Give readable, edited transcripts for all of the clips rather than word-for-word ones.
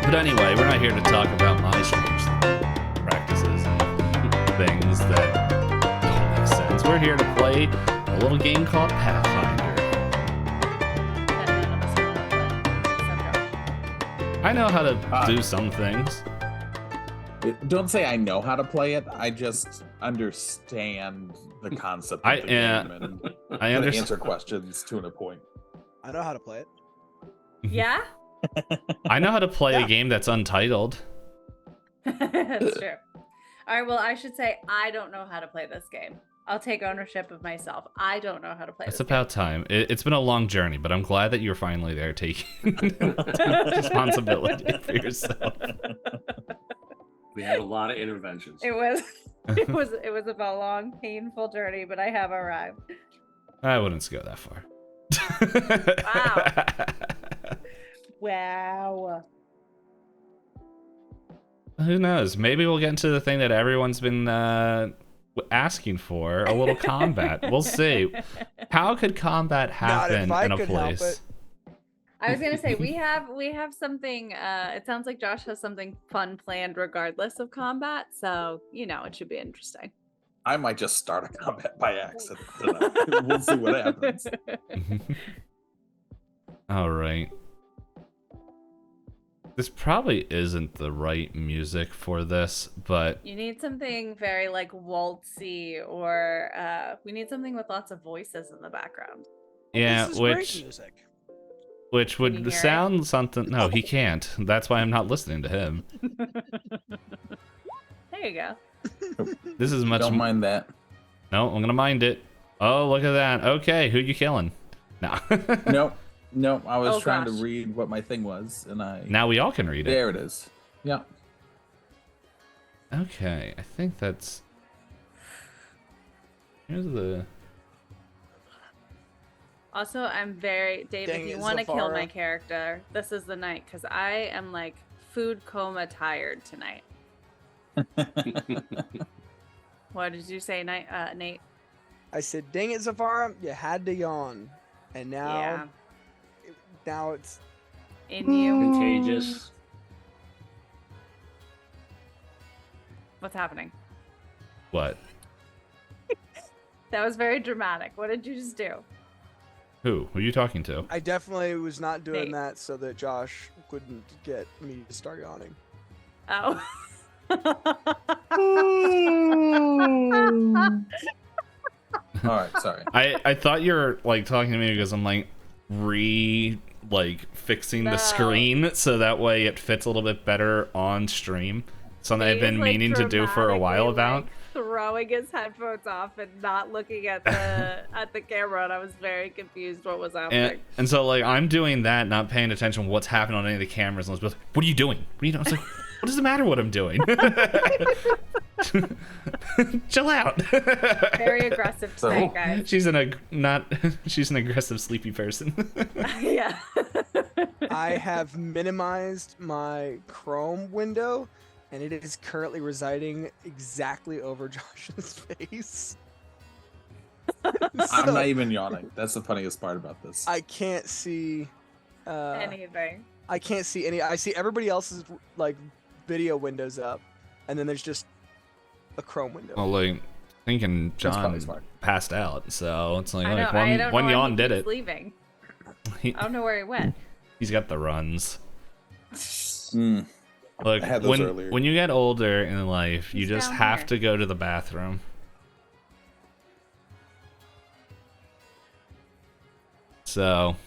But anyway, we're not here to talk about my strange practices and things that don't make sense. We're here to play a little game called Pathfinder. I know how to do some things. Don't say I know how to play it. I just understand the concept of the game and I understand. answer questions to a point. I know how to play it. Yeah? I know how to play a game that's untitled. That's true. All right, well, I should say I don't know how to play this game. I'll take ownership of myself. I don't know how to play It's this about time. It's been a long journey, but I'm glad that you're finally there taking responsibility for yourself. We had a lot of interventions. It was a long, painful journey, but I have arrived. I wouldn't go that far. Wow. Who knows? Maybe we'll get into the thing that everyone's been asking for, a little combat. We'll see. How could combat happen in a place? I was gonna say we have something. It sounds like Josh has something fun planned, regardless of combat. So it should be interesting. I might just start a combat by accident tonight. We'll see what happens. All right. This probably isn't the right music for this, but you need something very like waltzy, or we need something with lots of voices in the background. Yeah, This is great music. Which would sound something. No, he can't. That's why I'm not listening to him. There you go. This is much. Don't mind that. No, I'm gonna mind it. Oh, look at that. Okay, who you killing? No. Nope. I was trying to read what my thing was, and Now we all can read it. There it is. Yeah. Okay, I think that's. Here's the. Also, I'm very Dave. If you want to kill my character, this is the night, because I am like food coma tired tonight. What did you say, Nate? I said, "Dang it, Zevarra, you had to yawn," and now, now it's in you. Contagious. What's happening? What? That was very dramatic. What did you just do? Who are you talking to? I definitely was not doing Nate. that so that Josh wouldn't get me to start yawning. Oh. All right, sorry. I thought you were like talking to me because I'm like fixing the screen so that way it fits a little bit better on stream. Something I've been meaning to do for a while about. Throwing his headphones off and not looking at the camera, and I was very confused what was happening. And so like I'm doing that, not paying attention to what's happening on any of the cameras, and Elizabeth's like, "What are you doing? What are you doing?" I was like, "What does it matter what I'm doing?" Chill out. Very aggressive tonight, guys. She's an aggressive sleepy person. Yeah. I have minimized my Chrome window, and it is currently residing exactly over Josh's face. I'm not even yawning. That's the funniest part about this. I can't see anything. I can't see any. I see everybody else's like video windows up, and then there's just a Chrome window. Well, like thinking John passed out, so it's like, one yawn did it. Leaving. I don't know where he went. He's got the runs. Mm. Look, I had those earlier. When you get older in life, you just have to go to the bathroom. So,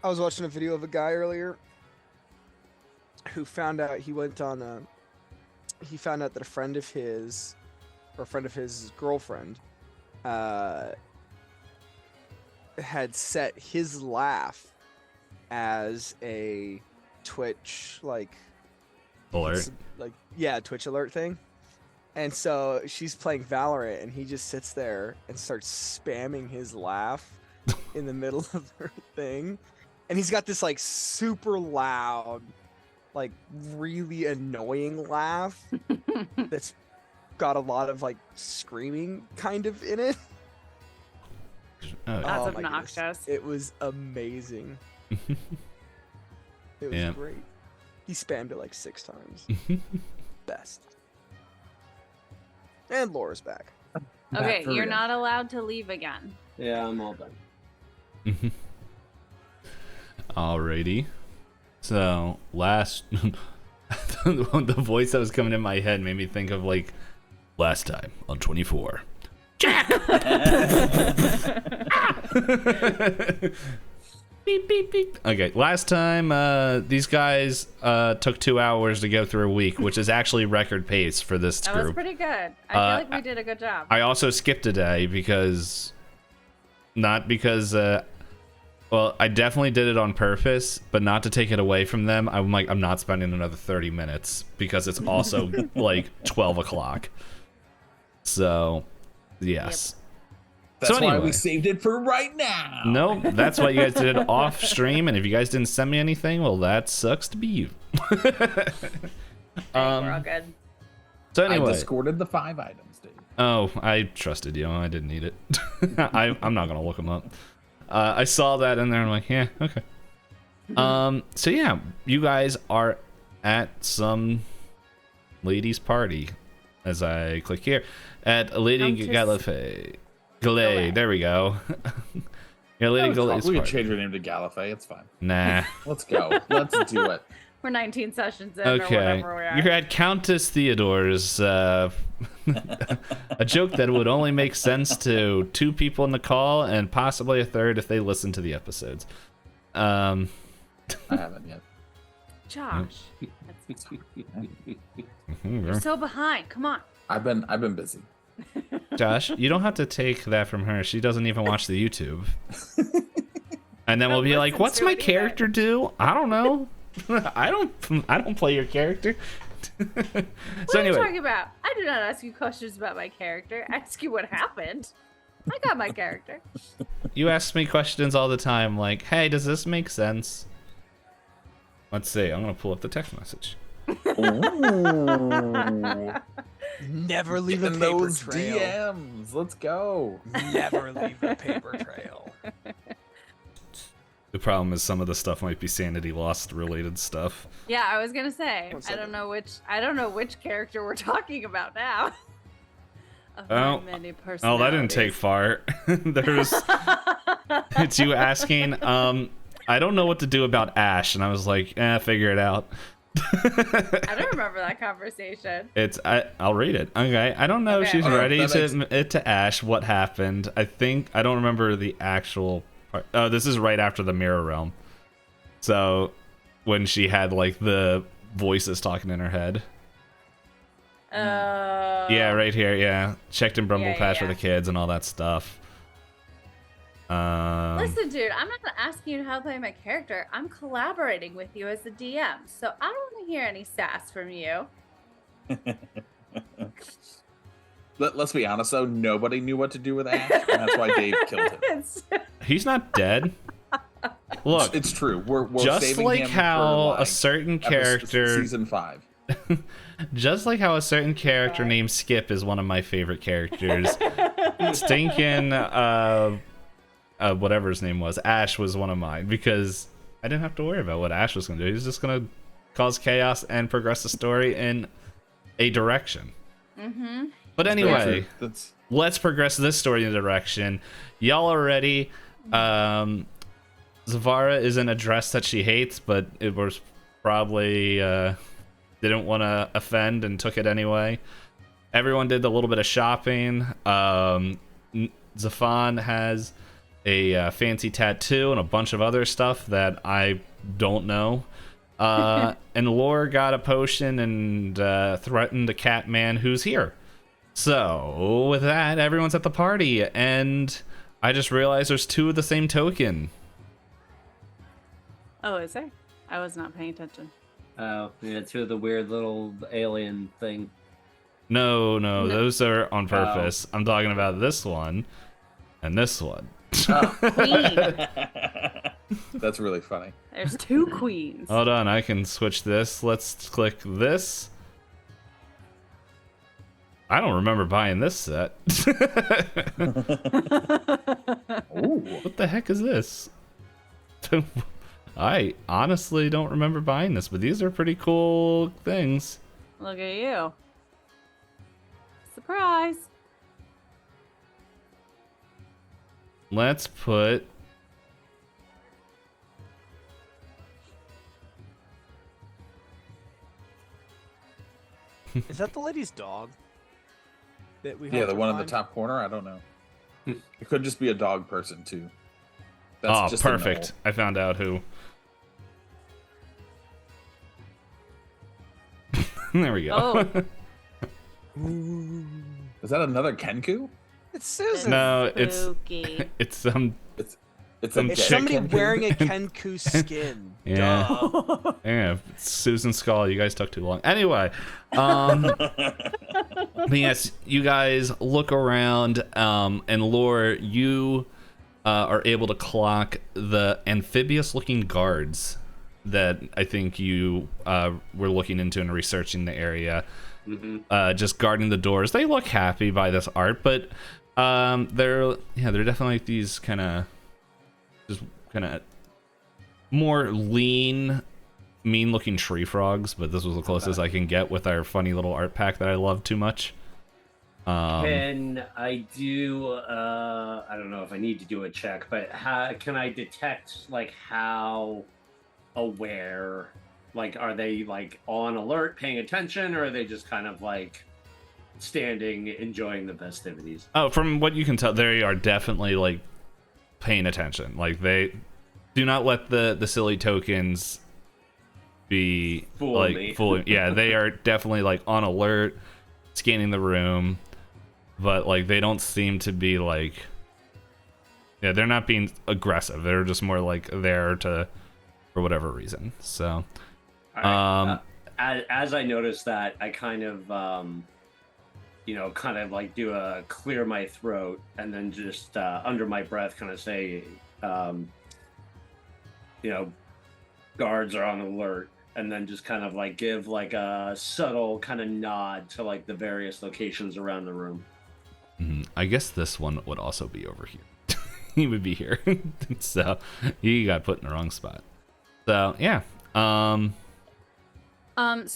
I was watching a video of a guy earlier who found out he found out that a friend of his girlfriend had set his laugh as a Twitch alert. Twitch alert thing. And so she's playing Valorant, and he just sits there and starts spamming his laugh in the middle of her thing. And he's got this like super loud, like really annoying laugh that's got a lot of like screaming kind of in it. That's obnoxious. It was amazing. It was great. He spammed it like 6 times. Best. And Laura's back. Okay, you're not allowed to leave again. Yeah, I'm all done. Alrighty. So, last... the voice that was coming in my head made me think of, like, last time on 24. Jack! Beep, beep, beep. Okay, last time, these guys took 2 hours to go through a week, which is actually record pace for this group. That was pretty good. I feel like we did a good job. I also skipped a day because... Not because... well, I definitely did it on purpose, but not to take it away from them. I'm like, I'm not spending another 30 minutes because it's also like 12 o'clock. So, yes. Yep. That's so anyway, why we saved it for right now. No, that's why you guys did it off stream, and if you guys didn't send me anything, well, that sucks to be you. We're all good. So anyway, I discorded the 5 items, dude. Oh, I trusted you. I didn't need it. I'm not gonna look them up. I saw that in there. I'm like, yeah, okay. So yeah, you guys are at some lady's party. As I click here, at Lady Gallifrey. Galay, there we go. Yeah, Lady Galay's We party. can change her name to Gallifrey. It's fine. Nah. Let's go. Let's do it. We're 19 sessions in, Okay. or whatever we are. You're at Countess Theodore's. A joke that would only make sense to 2 people in the call and possibly a 3rd if they listen to the episodes. I haven't yet. Josh. You're so behind. Come on. I've been busy. Josh, you don't have to take that from her. She doesn't even watch the YouTube. And then we'll be like, "What's my character do? I don't know. I don't play your character." What are you talking about? I do not ask you questions about my character. I ask you what happened. I got my character. You ask me questions all the time, like, "Hey, does this make sense?" Let's see. I'm gonna pull up the text message. Never leave a paper those trail. DMs. Let's go. Never leave a paper trail. The problem is some of the stuff might be sanity lost related stuff. Yeah, I was gonna say. I don't know which character we're talking about now. Many oh, that didn't take far. There's it's you asking. I don't know what to do about Ash, and I was like, figure it out. I don't remember that conversation. I'll read it. Okay, I don't know if she's ready to admit it to Ash what happened. I don't remember the actual part. Oh, this is right after the Mirror Realm. So when she had like the voices talking in her head. Yeah, right here. Yeah, checked in Brumble Patch for the kids and all that stuff. Listen, dude, I'm not asking you how to play my character. I'm collaborating with you as the DM, so I don't want to hear any sass from you. Let's be honest, though. Nobody knew what to do with Ash, and that's why Dave killed him. He's not dead. Look, it's true. We're just saving like him how for, a certain character, season 5. just like how a certain character named Skip is one of my favorite characters. Stinking, whatever his name was, Ash was one of mine because I didn't have to worry about what Ash was going to do. He was just going to cause chaos and progress the story in a direction. Mm-hmm. But anyway, let's progress this story in a direction. Y'all are ready. Zevarra is in a dress that she hates, but it was probably didn't want to offend and took it anyway. Everyone did a little bit of shopping. Zephan has a fancy tattoo and a bunch of other stuff that I don't know. And Lor got a potion and threatened the cat man who's here. So with that, everyone's at the party, and I just realized there's 2 of the same token. Oh, is there? I was not paying attention. Oh, yeah, 2 of the weird little alien thing. No, those are on purpose. I'm talking about this one and this one. Queen. That's really funny. There's 2 queens. Hold on, I can switch this. Let's click this. I don't remember buying this set. Ooh. What the heck is this? I honestly don't remember buying this, but these are pretty cool things. Look at you. Surprise. Let's put... Is that the lady's dog? That we Yeah, helped the her one in the find? top corner. I don't know. It could just be a dog person too. Oh, just a perfect. I found out who. There we go. Oh. Is that another Kenku? It's Susan. No, it's Spooky. it's some It's Some It's chick. somebody wearing a Kenku skin. Yeah. Duh. yeah, Susan Skull. You guys took too long. Anyway, but yes, you guys look around, and Lor, you are able to clock the amphibious-looking guards that I think you were looking into and researching the area. Just guarding the doors. They look happy by this art, but they're definitely these kind of more lean, mean-looking tree frogs. But this was the closest I can get with our funny little art pack that I love too much. Can I do? I don't know if I need to do a check, but can I detect like how aware? Like, are they like on alert, paying attention, or are they just kind of like standing, enjoying the festivities? Oh, from what you can tell, they are definitely like paying attention. Like, they do not let the silly tokens be Fool me. fooling. Yeah, they are definitely like on alert, scanning the room, but like they don't seem to be like, yeah, they're not being aggressive. They're just more like there to for whatever reason. So. All right. As I notice that, I kind of, kind of like do a clear my throat and then just under my breath kind of say, guards are on alert, and then just kind of like give like a subtle kind of nod to like the various locations around the room. I guess this one would also be over here. He would be here. So you got put in the wrong spot. So yeah. So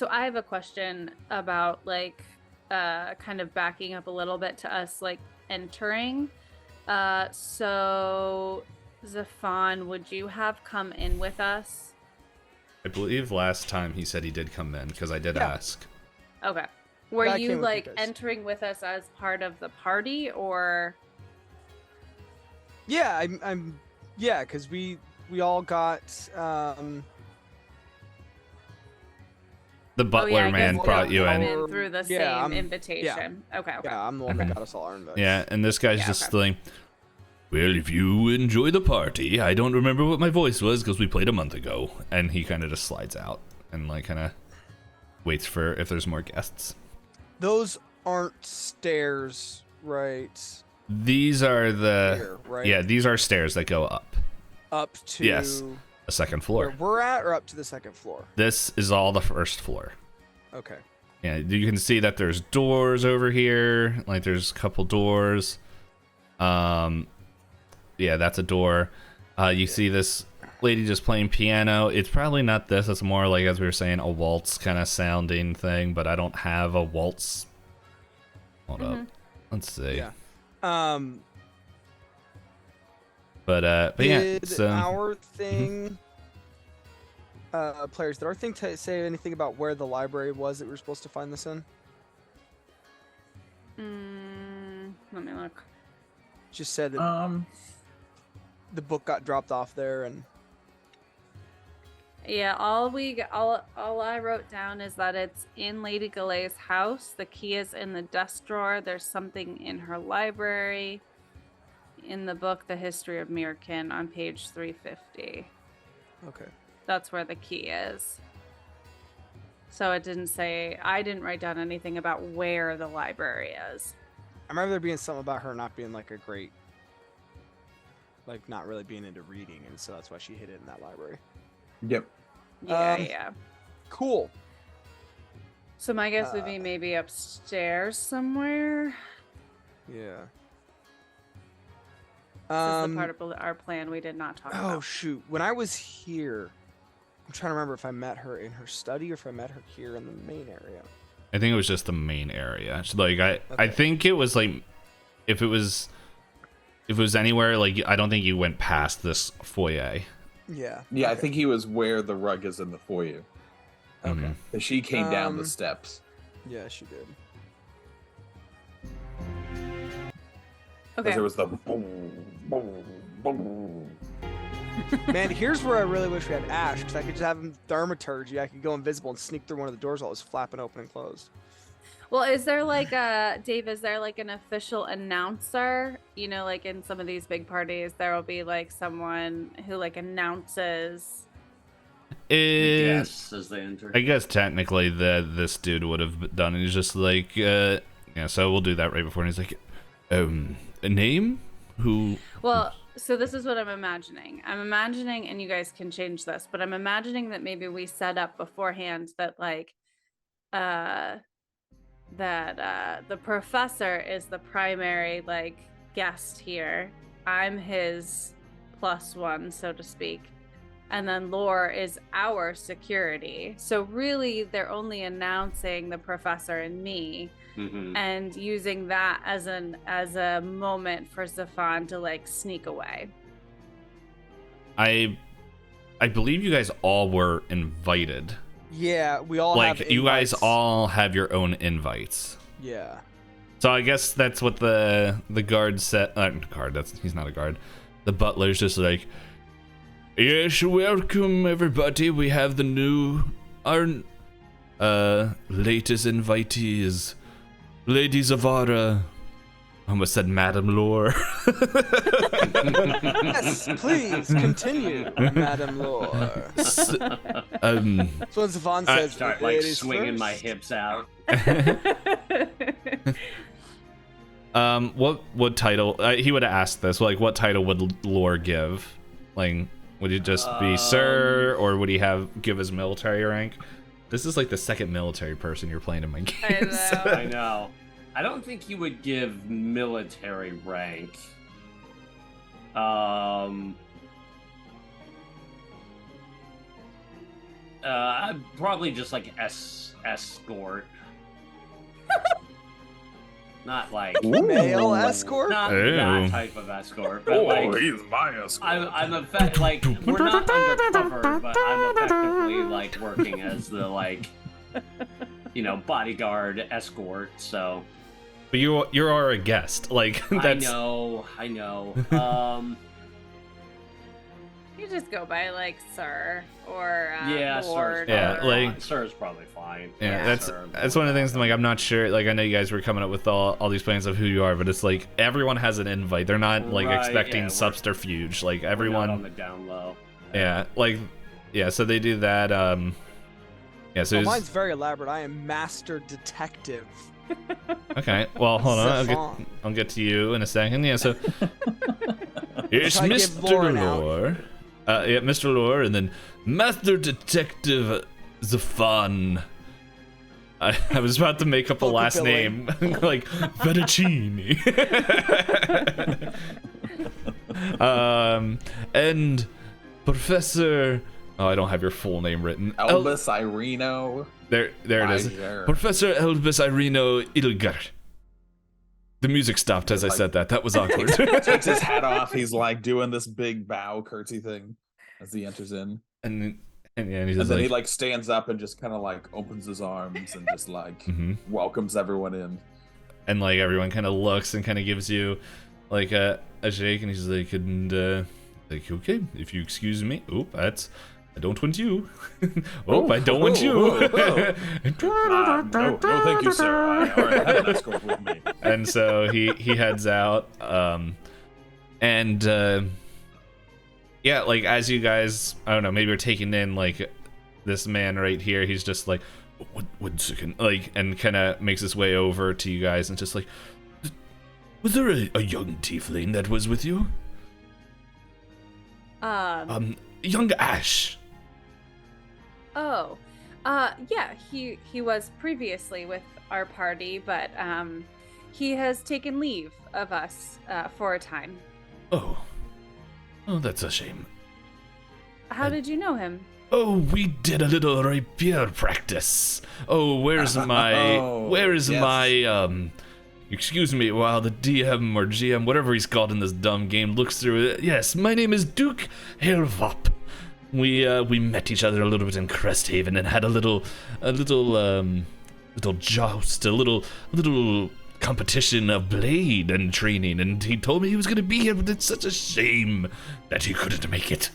I have a question about like kind of backing up a little bit to us like entering. So Zephan, would you have come in with us? I believe last time he said he did come in because I did ask. Okay. Were I you came with like you guys. entering with us as part of the party, or? Yeah, I'm. Yeah, because we all got. The butler I man guess brought you come in. through the Yeah, same I'm- invitation. Okay. Yeah, I'm the one that got us all our invites. Yeah, and this guy's Yeah, just okay. like, well, if you enjoy the party, I don't remember what my voice was because we played a month ago. And he kind of just slides out and like kind of waits for if there's more guests. Those aren't stairs, right? These are the Here, right? yeah, these are stairs that go up Up to Yes. a second where floor. we're at, or up to the second floor. This is all the first floor. Okay. Yeah, you can see that there's doors over here. Like there's a couple doors. Yeah, that's a door. You see this lady just playing piano. It's probably not this. It's more like, as we were saying, a waltz kind of sounding thing. But I don't have a waltz. Hold up. Let's see. Yeah. But yeah. Did So our thing, players, did our thing say anything about where the library was that we were supposed to find this in? Let me look. Just said that the book got dropped off there, and Yeah, all I wrote down is that it's in Lady Galay's house. The key is in the desk drawer. There's something in her library. In the book, The History of Mykrin, on page 350. okay. That's where the key is. So it didn't say. I didn't write down anything about where the library is. I remember there being something about her not being like a great, like not really being into reading, and so that's why she hid it in that library. Yep. Yeah, Um, yeah. Cool. So my guess would be maybe upstairs somewhere. Yeah. This is the part of our plan we did not talk about. Oh shoot! When I was here, I'm trying to remember if I met her in her study or if I met her here in the main area. I think it was just the main area. Like I think it was like if it was anywhere, like I don't think you went past this foyer. Yeah. Yeah, I think he was where the rug is in the foyer. Okay. And she came down the steps. Yeah, she did. Okay. There was the boom, boom, boom. Man, here's where I really wish we had Ash, because I could just have him thaumaturgy. I could go invisible and sneak through one of the doors while it was flapping open and closed. Well, is there like Dave, is there like an official announcer? You know, like in some of these big parties, there will be like someone who like announces. Yes, as they enter. I guess technically this dude would have done it. He's just like, yeah, so we'll do that right before. And he's like, a name? Who? Well, so this is what I'm imagining. I'm imagining, and you guys can change this, but I'm imagining that maybe we set up beforehand that like, the professor is the primary like guest here. I'm his +1, so to speak. And then Lor is our security. So really they're only announcing the professor and me, and using that as a moment for Zephan to like sneak away. I believe you guys all were invited. Yeah, we all have like you guys invites. all have your own invites. Yeah. So I guess that's what the guard said. He's not a guard. The butler's just like, yes, welcome everybody. We have our latest invitees, Lady Zevarra. I almost said Madame Lor. Yes, please continue, Madame Lor. That's what Zephan says. Start like ladies swinging first. my hips out. What title? He would have asked this. Like, what title would Lor give? Like, would it just be Sir, or would he give his military rank? This is like the second military person you're playing in my games. I know. I don't think he would give military rank. Probably just like escort. Not like Male escort? not that type of escort, but like he's my escort. I'm like we're not undercover, but I'm effectively like working as the like bodyguard escort. So, but you are a guest. Like that's. I know. You just go by like Sir or Lord. Lord. Sir's probably fine. Yeah, that's Sir, one of the things. I'm like, I'm not sure. Like, I know you guys were coming up with all these plans of who you are, but it's like everyone has an invite. They're not like expecting subterfuge. Like everyone we're not on the down low. So they do that. So mine's very elaborate. I am master detective. Okay, well, hold on. I'll get to you in a second. Yeah, so here's Mr. Lor. Mr. Lor, and then Master Detective Zephan. I was about to make up a last name, like Fettuccine. And Professor. Oh, I don't have your full name written. Elbus Ireno. There it is. Professor Elbus Ireno Ilgar. The music stopped as I said that. That was awkward. Takes his hat off. He's like doing this big bow curtsy thing as he enters in. And then he like stands up and just kind of like opens his arms and just like welcomes everyone in. And like everyone kind of looks and kind of gives you like a shake, and he's like, like, okay, if you excuse me. I don't want you. I don't want you. No, thank you, sir. I already have an escort with me. And so he heads out. Like as you guys, I don't know, maybe you're taking in like this man right here. He's just like, one second, like, and kind of makes his way over to you guys and just like, was there a young tiefling that was with you? Young Ash. Oh, yeah, he was previously with our party, but he has taken leave of us for a time. Oh, that's a shame. How did you know him? Oh, we did a little rapier practice. Oh, where's my excuse me while the DM or GM, whatever he's called in this dumb game, looks through it. Yes, my name is Duke Helvop. We met each other a little bit in Cresthaven and had a little joust, a little competition of blade and training, and he told me he was going to be here, but it's such a shame that he couldn't make it.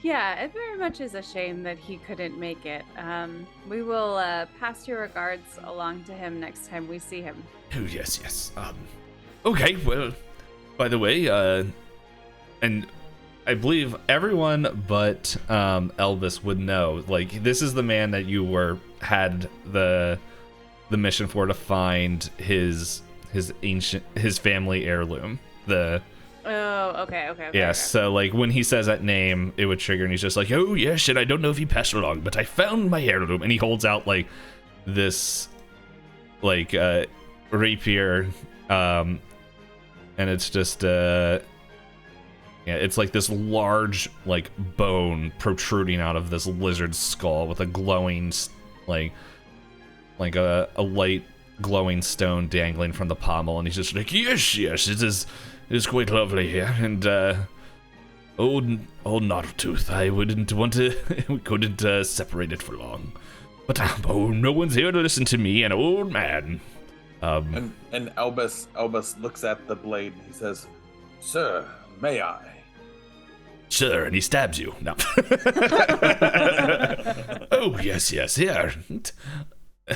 Yeah, it very much is a shame that he couldn't make it. We will pass your regards along to him next time we see him. Oh, yes. Okay, well, by the way, and I believe everyone but Elbus would know, like, this is the man that you had the mission for, to find his family heirloom. Oh, okay. Yeah, okay. So, like, when he says that name, it would trigger, and he's just like, oh, yes, and I don't know if he passed along, but I found my heirloom. And he holds out, like, this, like, rapier, and it's just, it's like this large, like, bone protruding out of this lizard's skull with a glowing, like a light glowing stone dangling from the pommel, and he's just like, yes, it is quite lovely here, and old Gnarltooth, I wouldn't want to, we couldn't separate it for long. But no one's here to listen to me, an old man. And Elbus looks at the blade and he says, "Sir, may I?" Sure, and he stabs you. No. Oh, yes, here.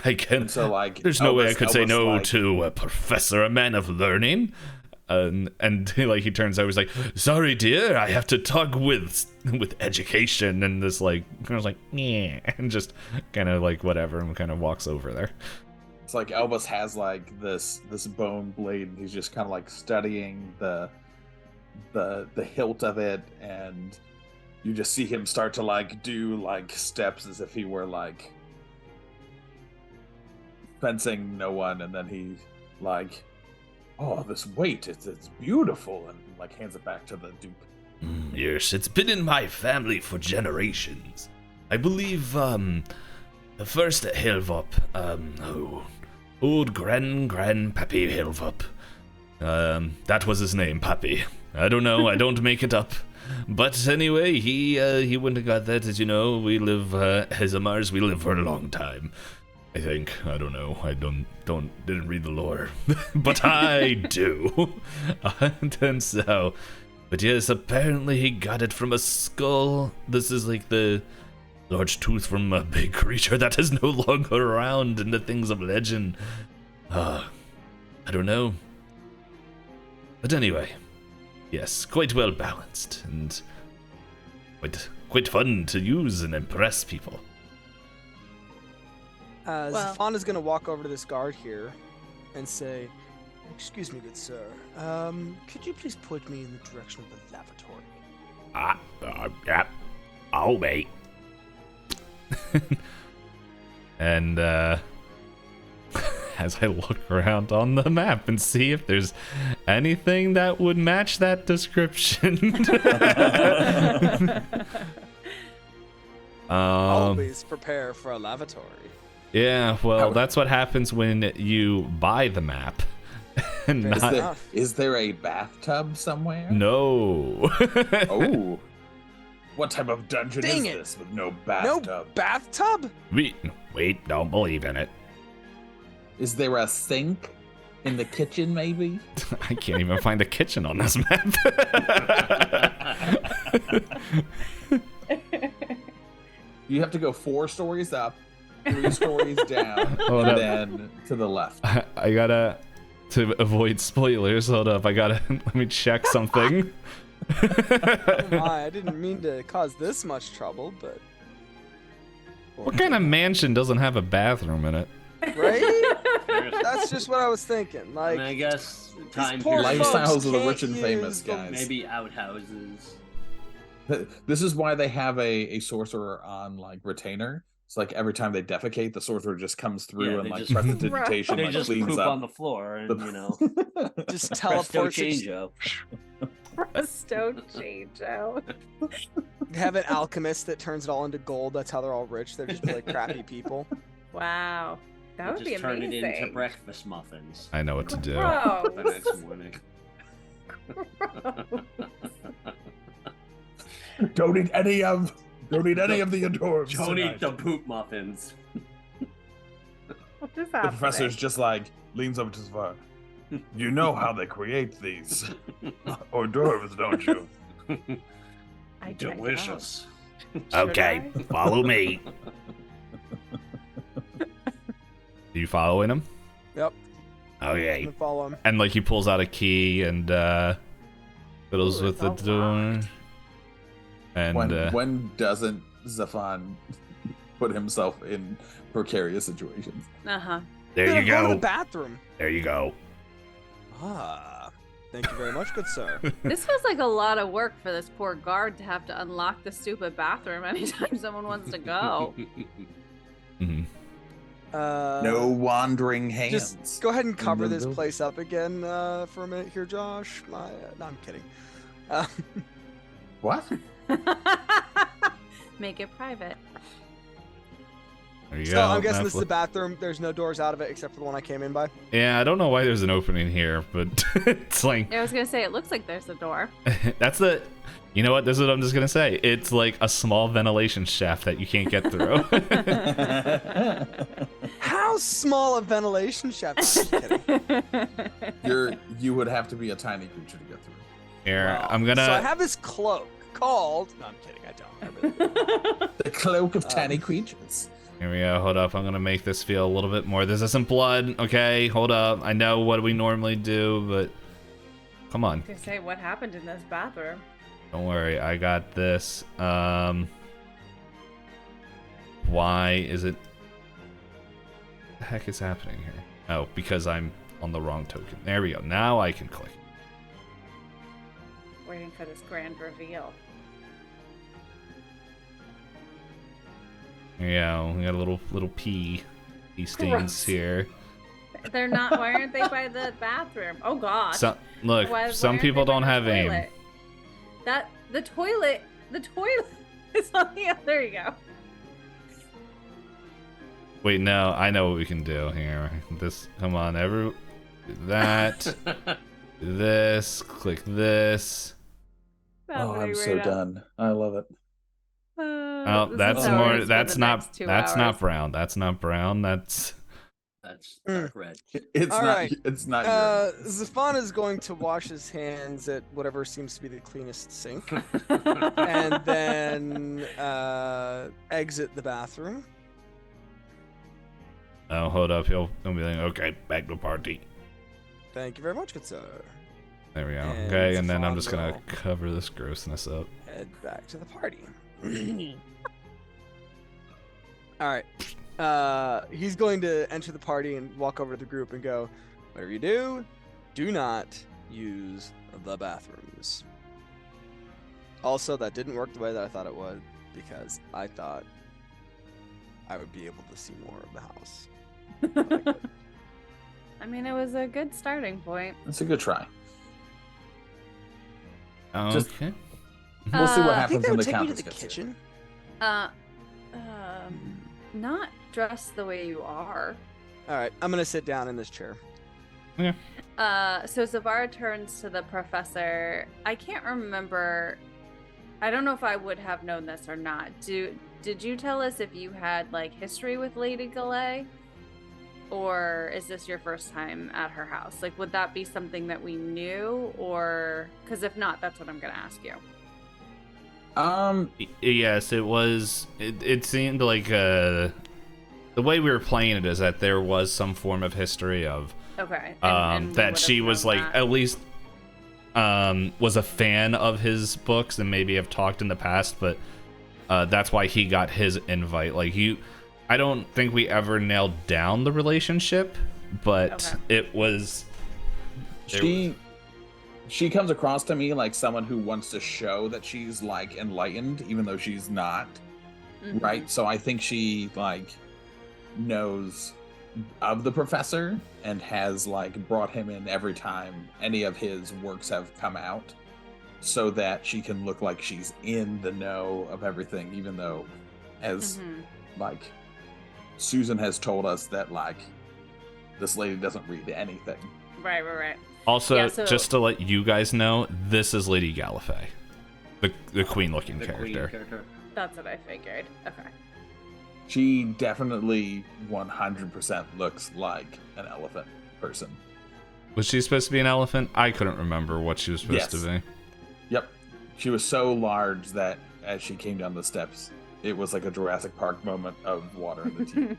I can. So, like, there's no way I could say no to a professor, a man of learning. And like, he turns over, he's like, sorry, dear, I have to talk with education, and this, like, I was like, yeah, and just kind of like whatever, and kind of walks over there. It's like Elbus has like this bone blade, and he's just kind of like studying the hilt of it, and you just see him start to like do like steps as if he were like fencing no one, and then he like, oh, this weight, it's beautiful, and like hands it back to the Duke. Yes, it's been in my family for generations. I believe the first Helvop, old Grandpappy Helvop, that was his name, Pappy. I don't know, I don't make it up. But anyway, he wouldn't have got that, as you know. We live, Hezamars, we live for a long time. I think. I don't know. I didn't read the lore. But I do. And so, but yes, apparently he got it from a skull. This is like the large tooth from a big creature that is no longer around in the things of legend. I don't know. But anyway, yes, quite well balanced and quite fun to use and impress people. Zephan is going to walk over to this guard here and say, excuse me, good sir. Could you please point me in the direction of the lavatory? Yeah. I'll wait. And, as I look around on the map and see if there's anything that would match that description. Always prepare for a lavatory. Yeah, well, that's what happens when you buy the map. Is there a bathtub somewhere? No. Oh. What type of dungeon this with no bathtub? No bathtub? Wait, don't believe in it. Is there a sink in the kitchen, maybe? I can't even find a kitchen on this map. You have to go 4 stories up, 3 stories down, and then to the left. I gotta, to avoid spoilers, hold up, let me check something. Oh my, I didn't mean to cause this much trouble, but... What kind of mansion doesn't have a bathroom in it? Right? That's just what I was thinking. Like, I guess time lifestyles of the rich and famous, guys. Maybe outhouses. This is why they have a sorcerer on like retainer, It's like every time they defecate, the sorcerer just comes through Yeah, and they like just- prestidigitation, They like just cleans poop up. on the floor, and you know, Just presto teleport. Just changeo. Presto change out. have an alchemist that turns it all into gold. That's how they're all rich. They're just like crappy people. Wow. That would Just be turn amazing. it into breakfast muffins I know what to do. the Gross. next morning. Don't eat any of the dwarves. Don't tonight. eat the poop muffins. What is The happening? professor's just like leans over to Zevarra. You know how they create these hors d'oeuvres, don't you? I don't. Delicious. Okay, follow me. Are you following him? Yep. I'm Okay. gonna follow him. And like he pulls out a key and fiddles Ooh, with it's the all door. locked. And When doesn't Zephan put himself in precarious situations? Uh-huh. there you Go to the go. bathroom. There you go. Ah, thank you very much, good sir. This feels like a lot of work for this poor guard to have to unlock the stupid bathroom anytime someone wants to go. hmm No wandering hands. Just go ahead and cover this building. place up again for a minute here, Josh. No, I'm kidding. What? Make it private. There you So go. I'm guessing this is the Netflix. bathroom. There's no doors out of it except for the one I came in by. Yeah, I don't know why there's an opening here, but it's like I was gonna say it looks like there's a door. that's the. You know what? This is what I'm just gonna say. It's like a small ventilation shaft that you can't get through. How small a ventilation shaft? I'm just kidding. You would have to be a tiny creature to get through. Here, Well, I'm gonna. So I have this cloak called. No, I'm kidding. I don't. I really don't. The cloak of tiny creatures. Here we go. Hold up. I'm gonna make this feel a little bit more. This isn't blood, okay? Hold up. I know what we normally do, but come on. I was gonna say what happened in this bathroom. Don't worry. I got this. Why is it? What the heck is happening here? Oh, because I'm on the wrong token. There we go. Now I can click. Waiting for this grand reveal. There you go. We got a little pee stains Gross. here. They're not. Why aren't they by the bathroom? Oh gosh. So, look, Why some aren't people they by don't the have aim. toilet? The toilet is on the other. There you go. Wait, no, I know what we can do here. This, come on, that, this, click this. Oh, I'm Happening so right now. done. I love it. Oh, This is that's how it more. is for That's the not. next 2 That's not hours. brown. That's not brown. That's. That's dark red. It's All not. right. It's not. Zephan is going to wash his hands at whatever seems to be the cleanest sink, and then exit the bathroom. Oh, hold up. He'll be like, okay, back to party. Thank you very much, good sir. There we go. And Okay, and then I'm just Zephan gonna will cover this grossness up. head back to the party. All right. He's going to enter the party and walk over to the group and go, whatever you do not use the bathrooms. Also, that didn't work the way that I thought it would because I thought I would be able to see more of the house. But I couldn't. I mean, it was a good starting point. It's a good try. Just- Okay. We'll see what I think happens they when would the take me to countess the gets here. kitchen. Not dressed the way you are. All right, I'm gonna sit down in this chair. Okay. So Zevarra turns to the professor. I can't remember. I don't know if I would have known this or not. Did you tell us if you had like history with Lady Gallina? Or is this your first time at her house? Like, would that be something that we knew? Or, because if not, that's what I'm going to ask you. Yes, it was. It seemed like the way we were playing it is that there was some form of history of Okay. and we that would she have was known like that. at least was a fan of his books and maybe have talked in the past, but that's why he got his invite. Like I don't think we ever nailed down the relationship, but Okay. it was. She comes across to me like someone who wants to show that she's like enlightened, even though she's not. right? So I think she like knows of the professor and has like brought him in every time any of his works have come out, so that she can look like she's in the know of everything, even though, as like Susan has told us, that like this lady doesn't read anything. Right. Also, Yeah, so- just to let you guys know, this is Lady Gallifrey, the queen-looking The queen character. character. That's what I figured. Okay. She definitely 100% looks like an elephant person. Was she supposed to be an elephant? I couldn't remember what she was supposed to be. Yep. She was so large that as she came down the steps, it was like a Jurassic Park moment of water in the teeth.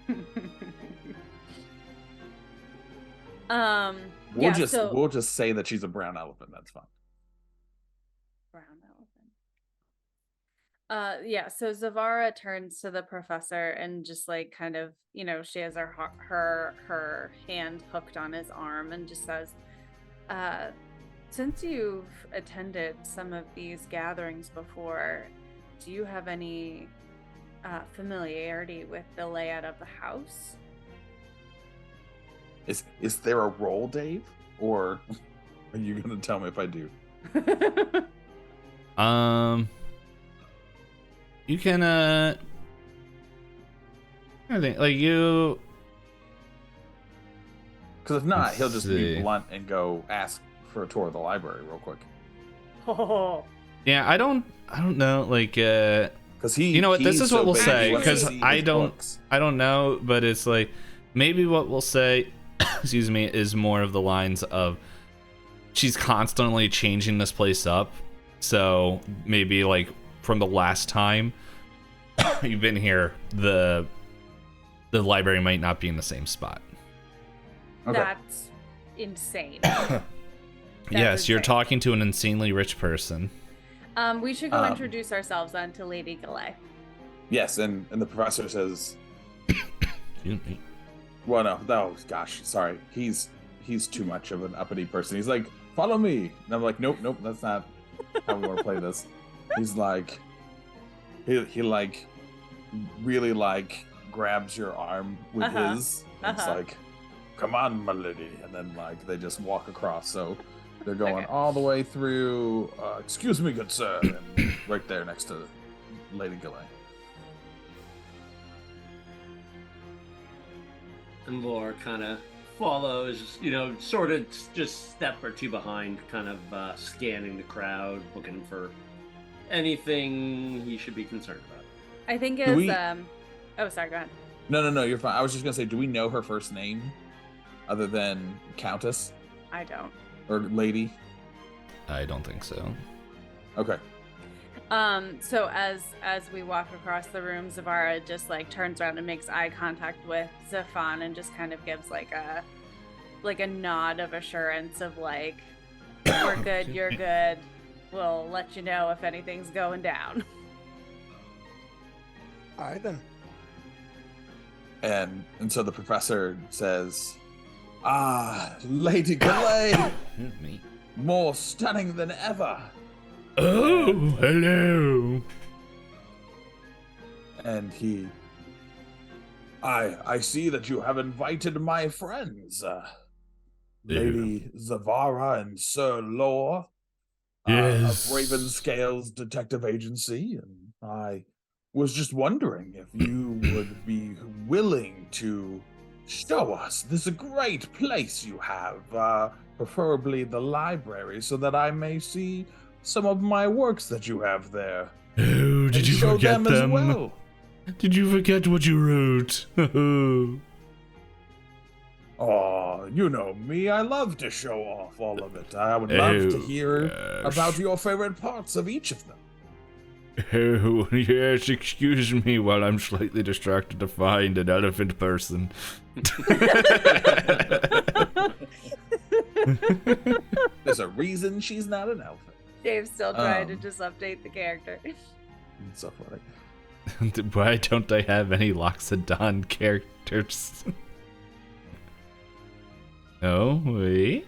We'll just say that she's a brown elephant. That's fine. Brown elephant. So Zevarra turns to the professor and just like kind of, she has her hand hooked on his arm and just says, since you've attended some of these gatherings before, do you have any familiarity with the layout of the house? Is there a roll, Dave? Or are you going to tell me if I do? You can, I think, like, you... Because if not, Let's he'll just see. be blunt and go ask for a tour of the library real quick. Yeah, I don't know, like, Because you know what, this he's is what so we'll big, he say, wants to because see I his don't books. know, but it's like, maybe what we'll say, excuse me, is more of the lines of, she's constantly changing this place up, so maybe, like, from the last time you've been here, the library might not be in the same spot. Okay. That's insane. Yes, you're insane. talking to an insanely rich person. We should go introduce ourselves then to Lady Gallina. Yes, and the professor says, Excuse me. well, no, gosh, sorry. He's too much of an uppity person. He's like, follow me. And I'm like, nope, that's not how we want to play this. He's like, he like, really like, grabs your arm with his. And it's like, come on, my lady. And then like, they just walk across. So they're going all the way through, excuse me, good sir. And right there next to Lady Gallina. And Lor kind of follows, sort of just step or two behind, kind of scanning the crowd, looking for anything he should be concerned about. I think Do we- oh, sorry, go ahead. No, you're fine. I was just gonna say, do we know her first name other than Countess I don't. or Lady? I don't think so. Okay. So as we walk across the room, Zevarra just like turns around and makes eye contact with Zephan and just kind of gives like a nod of assurance of like, we're good, you're good. We'll let you know if anything's going down. All right then. And so the professor says, Lady Gallina, Excuse me. more stunning than ever. Oh, hello. And I see that you have invited my friends, Lady Zevarra and Sir Lor Yes. of Ravenscales Detective Agency, and I was just wondering if you would be willing to show us this great place you have, preferably the library, so that I may see some of my works that you have there. Oh, did and you show forget them as them? well. Did you forget what you wrote? Oh, you know me. I love to show off all of it. I would love to hear about your favorite parts of each of them. Oh, yes, excuse me while I'm slightly distracted to find an elephant person. There's a reason she's not an elephant. Dave's still trying to just update the character. It's so funny. Why don't I have any Loxodon characters? Oh, wait.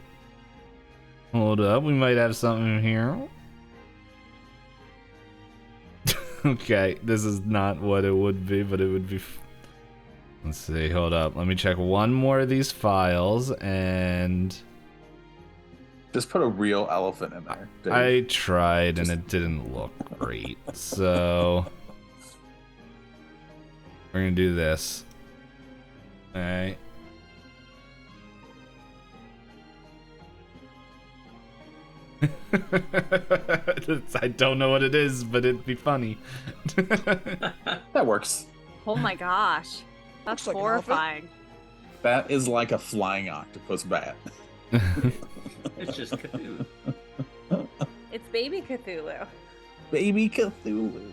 Hold up, we might have something here. Okay, this is not what it would be, but it would be. Let's see. Hold up. Let me check one more of these files and. Just put a real elephant in there, Dave. I tried and it didn't look great. So we're gonna do this. Alright. I don't know what it is, but it'd be funny. That works. Oh my gosh. That's Looks like an horrifying. That is like a flying octopus bat. It's just Cthulhu. It's baby Cthulhu. Baby Cthulhu.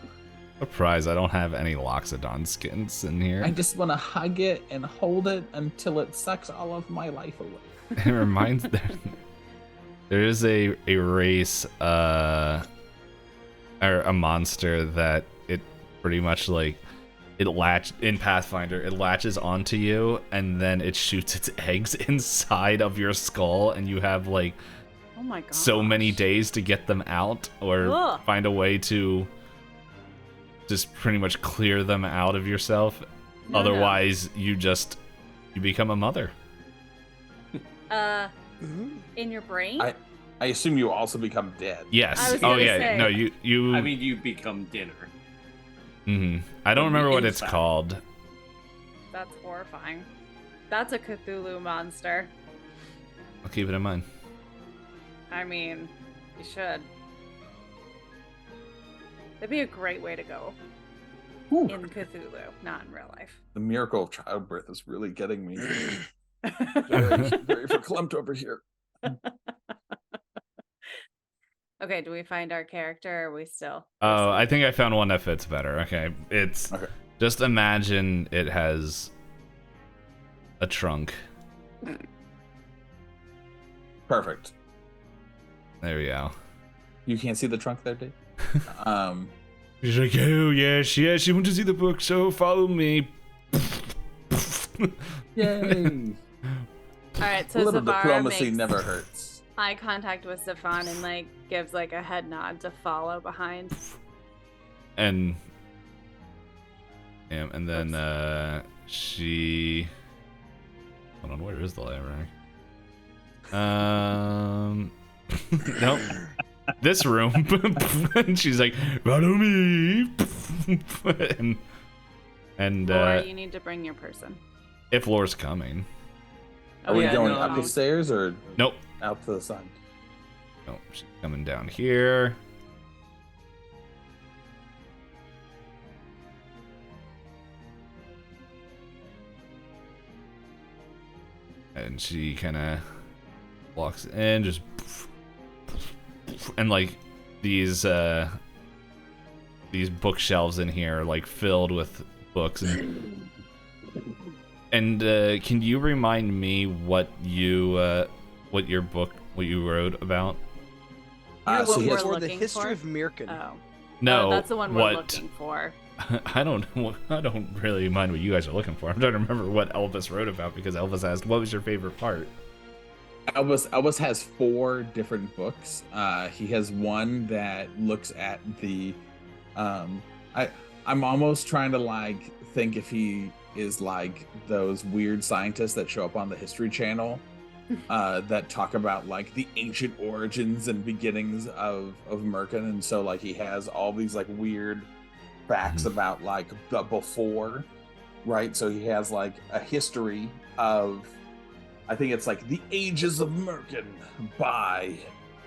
Surprise, I don't have any Loxodon skins in here. I just want to hug it and hold it until it sucks all of my life away. It reminds there is a race or a monster that it pretty much like in Pathfinder it latches onto you and then it shoots its eggs inside of your skull and you have like Oh my god. so many days to get them out or Ugh. find a way to just pretty much clear them out of yourself. No, Otherwise you become a mother. In your brain? I assume you also become dead. Yes. I was Oh gonna yeah. say. No, you I mean, you become dinner. I don't From the remember what it's inside. called. That's horrifying. That's a Cthulhu monster. I'll keep it in mind. I mean, you should. That'd be a great way to go. Whew. In Cthulhu, not in real life. The miracle of childbirth is really getting me. Very, very verklempt over here. Okay, do we find our character or are we still? Oh, I think I found one that fits better. Okay. It's Okay. just imagine it has a trunk. Perfect. There we go. You can't see the trunk there, Dave? She's like, oh yes, yes, you want to see the book, so follow me. Yay! Alright, A so little Zevarra diplomacy makes never hurts. eye contact with Zephan and like gives like a head nod to follow behind. And then she hold on, where is the library? Nope. This room. And she's like, follow me. and Or you need to bring your person. if Lor's coming. Are we yeah, going no, up no. the stairs or Nope. out to the side? Nope. She's coming down here. And she kind of walks in, just and like these bookshelves in here are like filled with books and can you remind me what you wrote about? You're So what he we're has For the looking history for? of Mykrin. Oh. No, Oh, that's the one we're what looking for. I don't really mind what you guys are looking for. I'm trying to remember what Elbus wrote about because Elbus asked, "What was your favorite part?" Elbus has 4 different books. He has one that looks at the I'm almost trying to like think if he is like those weird scientists that show up on the History Channel that talk about like the ancient origins and beginnings of Mykrin, and so like he has all these like weird facts about like the before, right? So he has like a history of, I think it's like the Ages of Mykrin by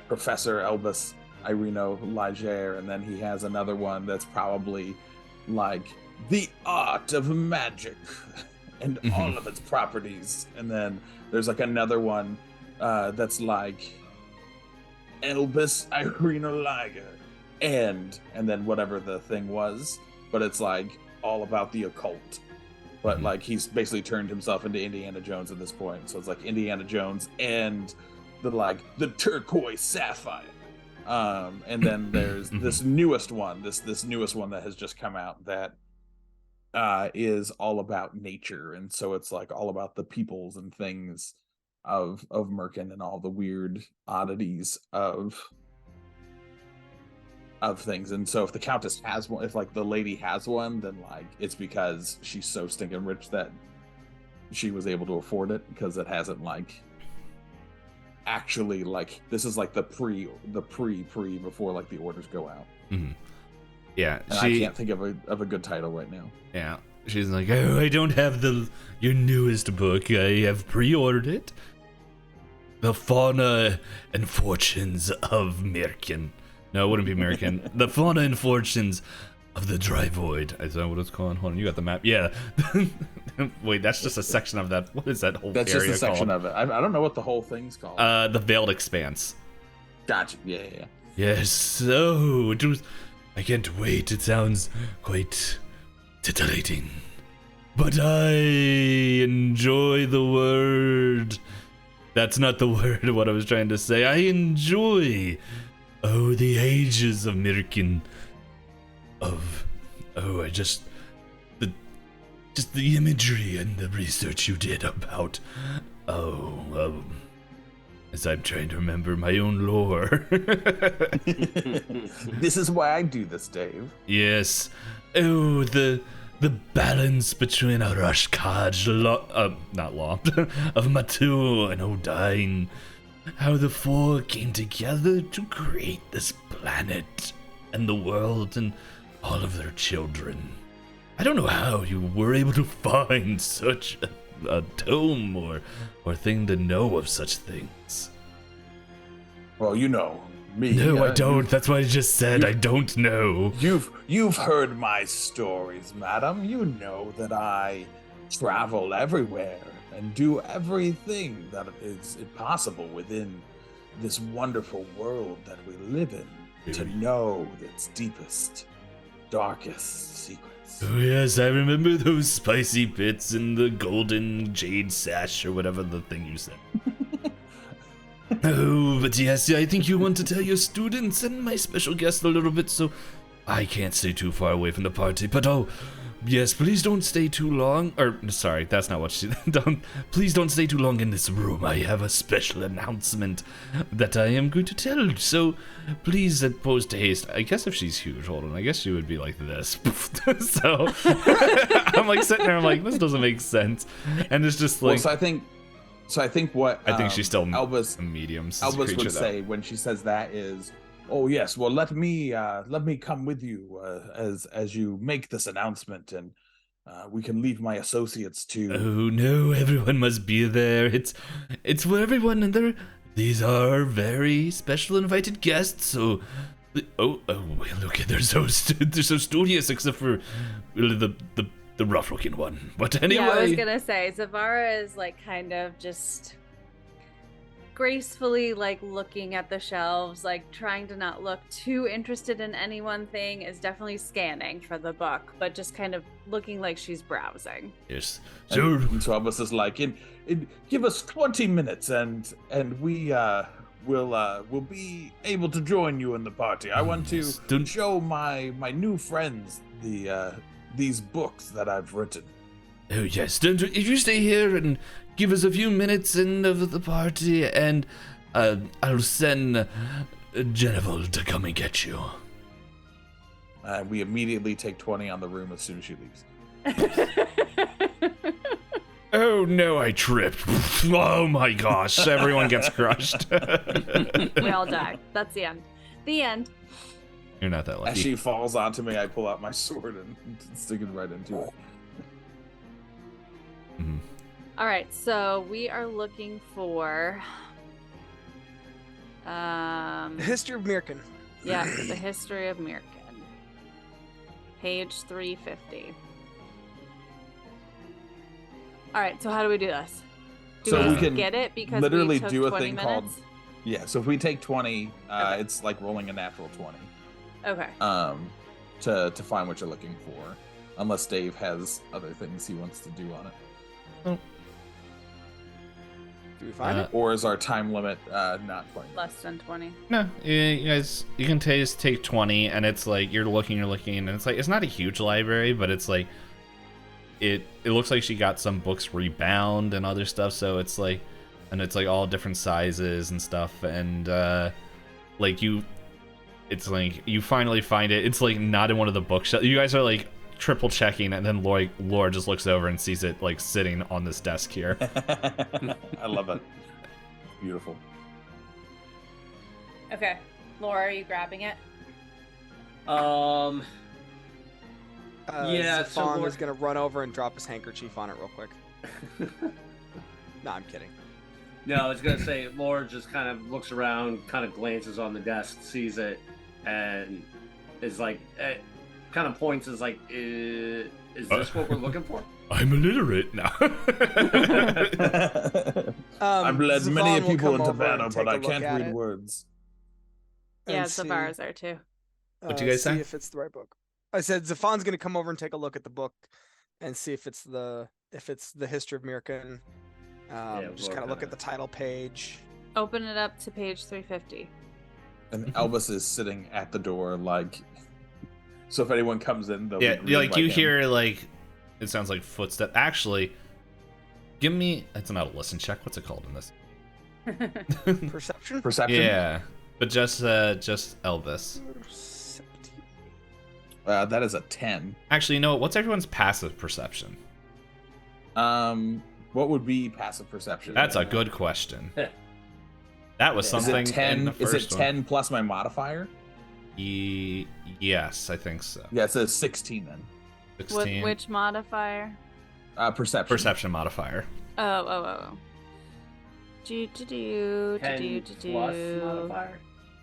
Professor Elbus Irino Liger, and then he has another one that's probably like the art of magic and all of its properties, and then there's like another one that's like Elbus Irino Liger and then whatever the thing was, but it's like all about the occult. But like he's basically turned himself into Indiana Jones at this point, so it's like Indiana Jones and the turquoise sapphire. And then there's this newest one, this newest one that has just come out that is all about nature, and so it's like all about the peoples and things of Mykrin and all the weird oddities of things. And so if the Countess has one, if like the lady has one, then like it's because she's so stinking rich that she was able to afford it, because it hasn't like actually like, this is like the pre before like the orders go out. Mm-hmm. Yeah, and I can't think of a good title right now. Yeah, she's like, oh, I don't have your newest book. I have pre-ordered it. The Fauna and Fortunes of Mykrin. No, it wouldn't be Mykrin. The Fauna and Fortunes of the Dry Void. Is that what it's called? Hold on, you got the map. Yeah. Wait, that's just a section of that. What is that whole That's area just a section called? of it. I don't know what the whole thing's called. The Veiled Expanse. Gotcha. Yeah. Yes, so I can't wait. It sounds quite titillating. But I enjoy the word. That's not the word what I was trying to say. I enjoy, the ages of Mykrin. Just the imagery and the research you did about, as I'm trying to remember my own lore. This is why I do this, Dave. Yes. Oh, the balance between a Rashkaj not law of Matu and Odine. How the four came together to create this planet and the world and all of their children. I don't know how you were able to find such a tome or thing to know of such things. Well, you know me. No, I don't. That's what I just said. I don't know. You've heard my stories, madam. You know that I travel everywhere and do everything that is possible within this wonderful world that we live in to know its deepest, darkest secrets. Oh yes, I remember those spicy bits in the golden jade sash or whatever the thing you said. Oh, but yes, I think you want to tell your students and my special guest a little bit, so I can't stay too far away from the party. But yes, please don't stay too long. Or sorry, that's not what she. Please don't stay too long in this room. I have a special announcement that I am going to tell. So please, post haste. I guess if she's huge, hold on. I guess she would be like this. So I'm like sitting there. I'm like, this doesn't make sense. And it's just like. Well, So I think what I think she's still Elbus a medium. Elbus would say when she says that is, oh yes, well let me come with you as you make this announcement, and we can leave my associates to. Oh no, everyone must be there. It's for everyone, and these are very special invited guests. So, look, they're so studious, except for really the rough-looking one. But anyway, yeah, I was gonna say Zevarra is like kind of just gracefully like looking at the shelves, like trying to not look too interested in any one thing, is definitely scanning for the book, but just kind of looking like she's browsing. Yes. So Elbus is like, give us 20 minutes, and we will be able to join you in the party. I want to show my new friends these books that I've written. Oh yes, if you stay here and give us a few minutes of the party, and I'll send Jennifer to come and get you. We immediately take 20 on the room as soon as she leaves. Oh no, I tripped. Oh my gosh, everyone gets crushed. We all die. That's the end. The end. You're not that lucky. As she falls onto me, I pull out my sword and stick it right into it. Mm-hmm. All right, so we are looking for The history of Mykrin. Yeah, the history of Mykrin. Page 350. All right, so how do we do this? So we just can get it because literally we took do a 20 thing minutes? called. Yeah, so if we take 20, Okay. it's like rolling a natural 20. Okay. To find what you're looking for, unless Dave has other things he wants to do on it. Do we find it? Or is our time limit not 20? Less than 20. No, you guys, you can just take 20, and it's like you're looking, and it's like it's not a huge library, but it's like it looks like she got some books rebound and other stuff, so it's like, and it's like all different sizes and stuff, and like it's like you finally find it. It's like not in one of the bookshelves. You guys are like triple checking, and then Lore just looks over and sees it like sitting on this desk here. I love it. Beautiful. Okay. Laura, are you grabbing it? Yeah, so Zephan Lord- is gonna run over and drop his handkerchief on it real quick. No, I'm kidding. No, I was gonna say Laura just kind of looks around, kind of glances on the desk, sees it, and is like, kind of points, is like, is this what we're looking for? I'm illiterate now. I've led Zephan many will people come into over and battle, take but a I look can't at read it words. Yeah, and see, Zevarra's there too. What'd you guys see say? if it's the right book. I said Zephan's gonna come over and take a look at the book and see if it's the history of Mykrin. Just Laura kind of look kinda- at the title page. Open it up to page 350. And Elbus is sitting at the door, like, so if anyone comes in, they'll Yeah, be greeted like by you him. hear like it sounds like footsteps. Actually, give me. It's not a listen check. What's it called in this? Perception. Perception. Yeah, but just Elvis. That is a 10. Actually, you know what? What's everyone's passive perception? What would be passive perception? That's a good question. That was Is Is something it 10? in the Is first it 10 plus my modifier? one. Yes, I think so. Yeah, it says 16 then. 16. Which modifier? Perception. Perception modifier. Oh. Do 10 plus modifier.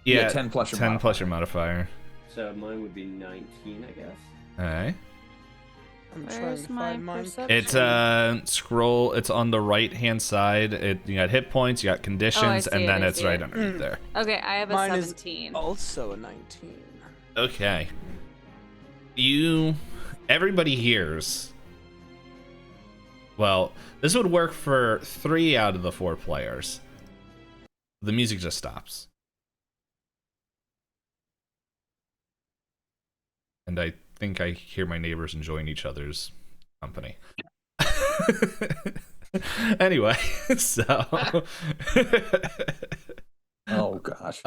Yeah, 10 plus your 10 modifier. plus your modifier. So mine would be 19, I guess. All right. I'm trying Where's to my find mine. perception? It's scroll. It's on the right hand side. You got hit points, you got conditions, see and it, then I it's see right it. underneath there. Okay, I have a Mine is 17. Also a 19. Okay. Everybody hears. Well, this would work for 3 out of the 4 players. The music just stops. And I think I hear my neighbors enjoying each other's company. Anyway, so Oh, gosh.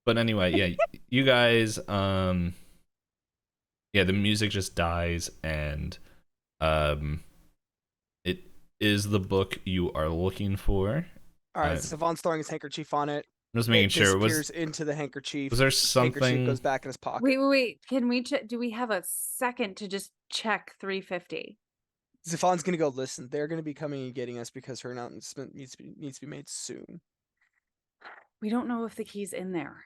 but anyway, yeah, you guys the music just dies, and it is the book you are looking for. All right, Zephan's throwing his handkerchief on it. I'm just making It sure. disappears into the handkerchief. Was there Handkerchief something? goes back in his pocket. Wait. Can we check? Do we have a second to just check 350? Zephan's gonna go listen. They're gonna be coming and getting us because her announcement needs to be made soon. We don't know if the key's in there.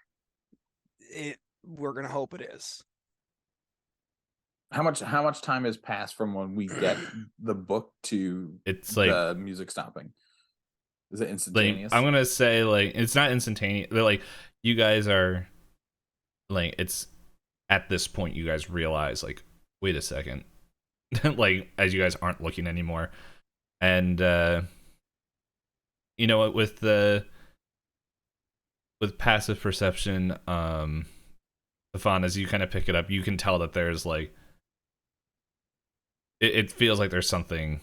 We're gonna hope it is. How much time has passed from when we get the book to It's like, the music stopping? Is it instantaneous? I'm gonna say like it's not instantaneous. They're like you guys are like it's at this point you guys realize like wait a second, like as you guys aren't looking anymore, and you know what with passive perception, Zephan, as you kind of pick it up, you can tell that there's like it feels like there's something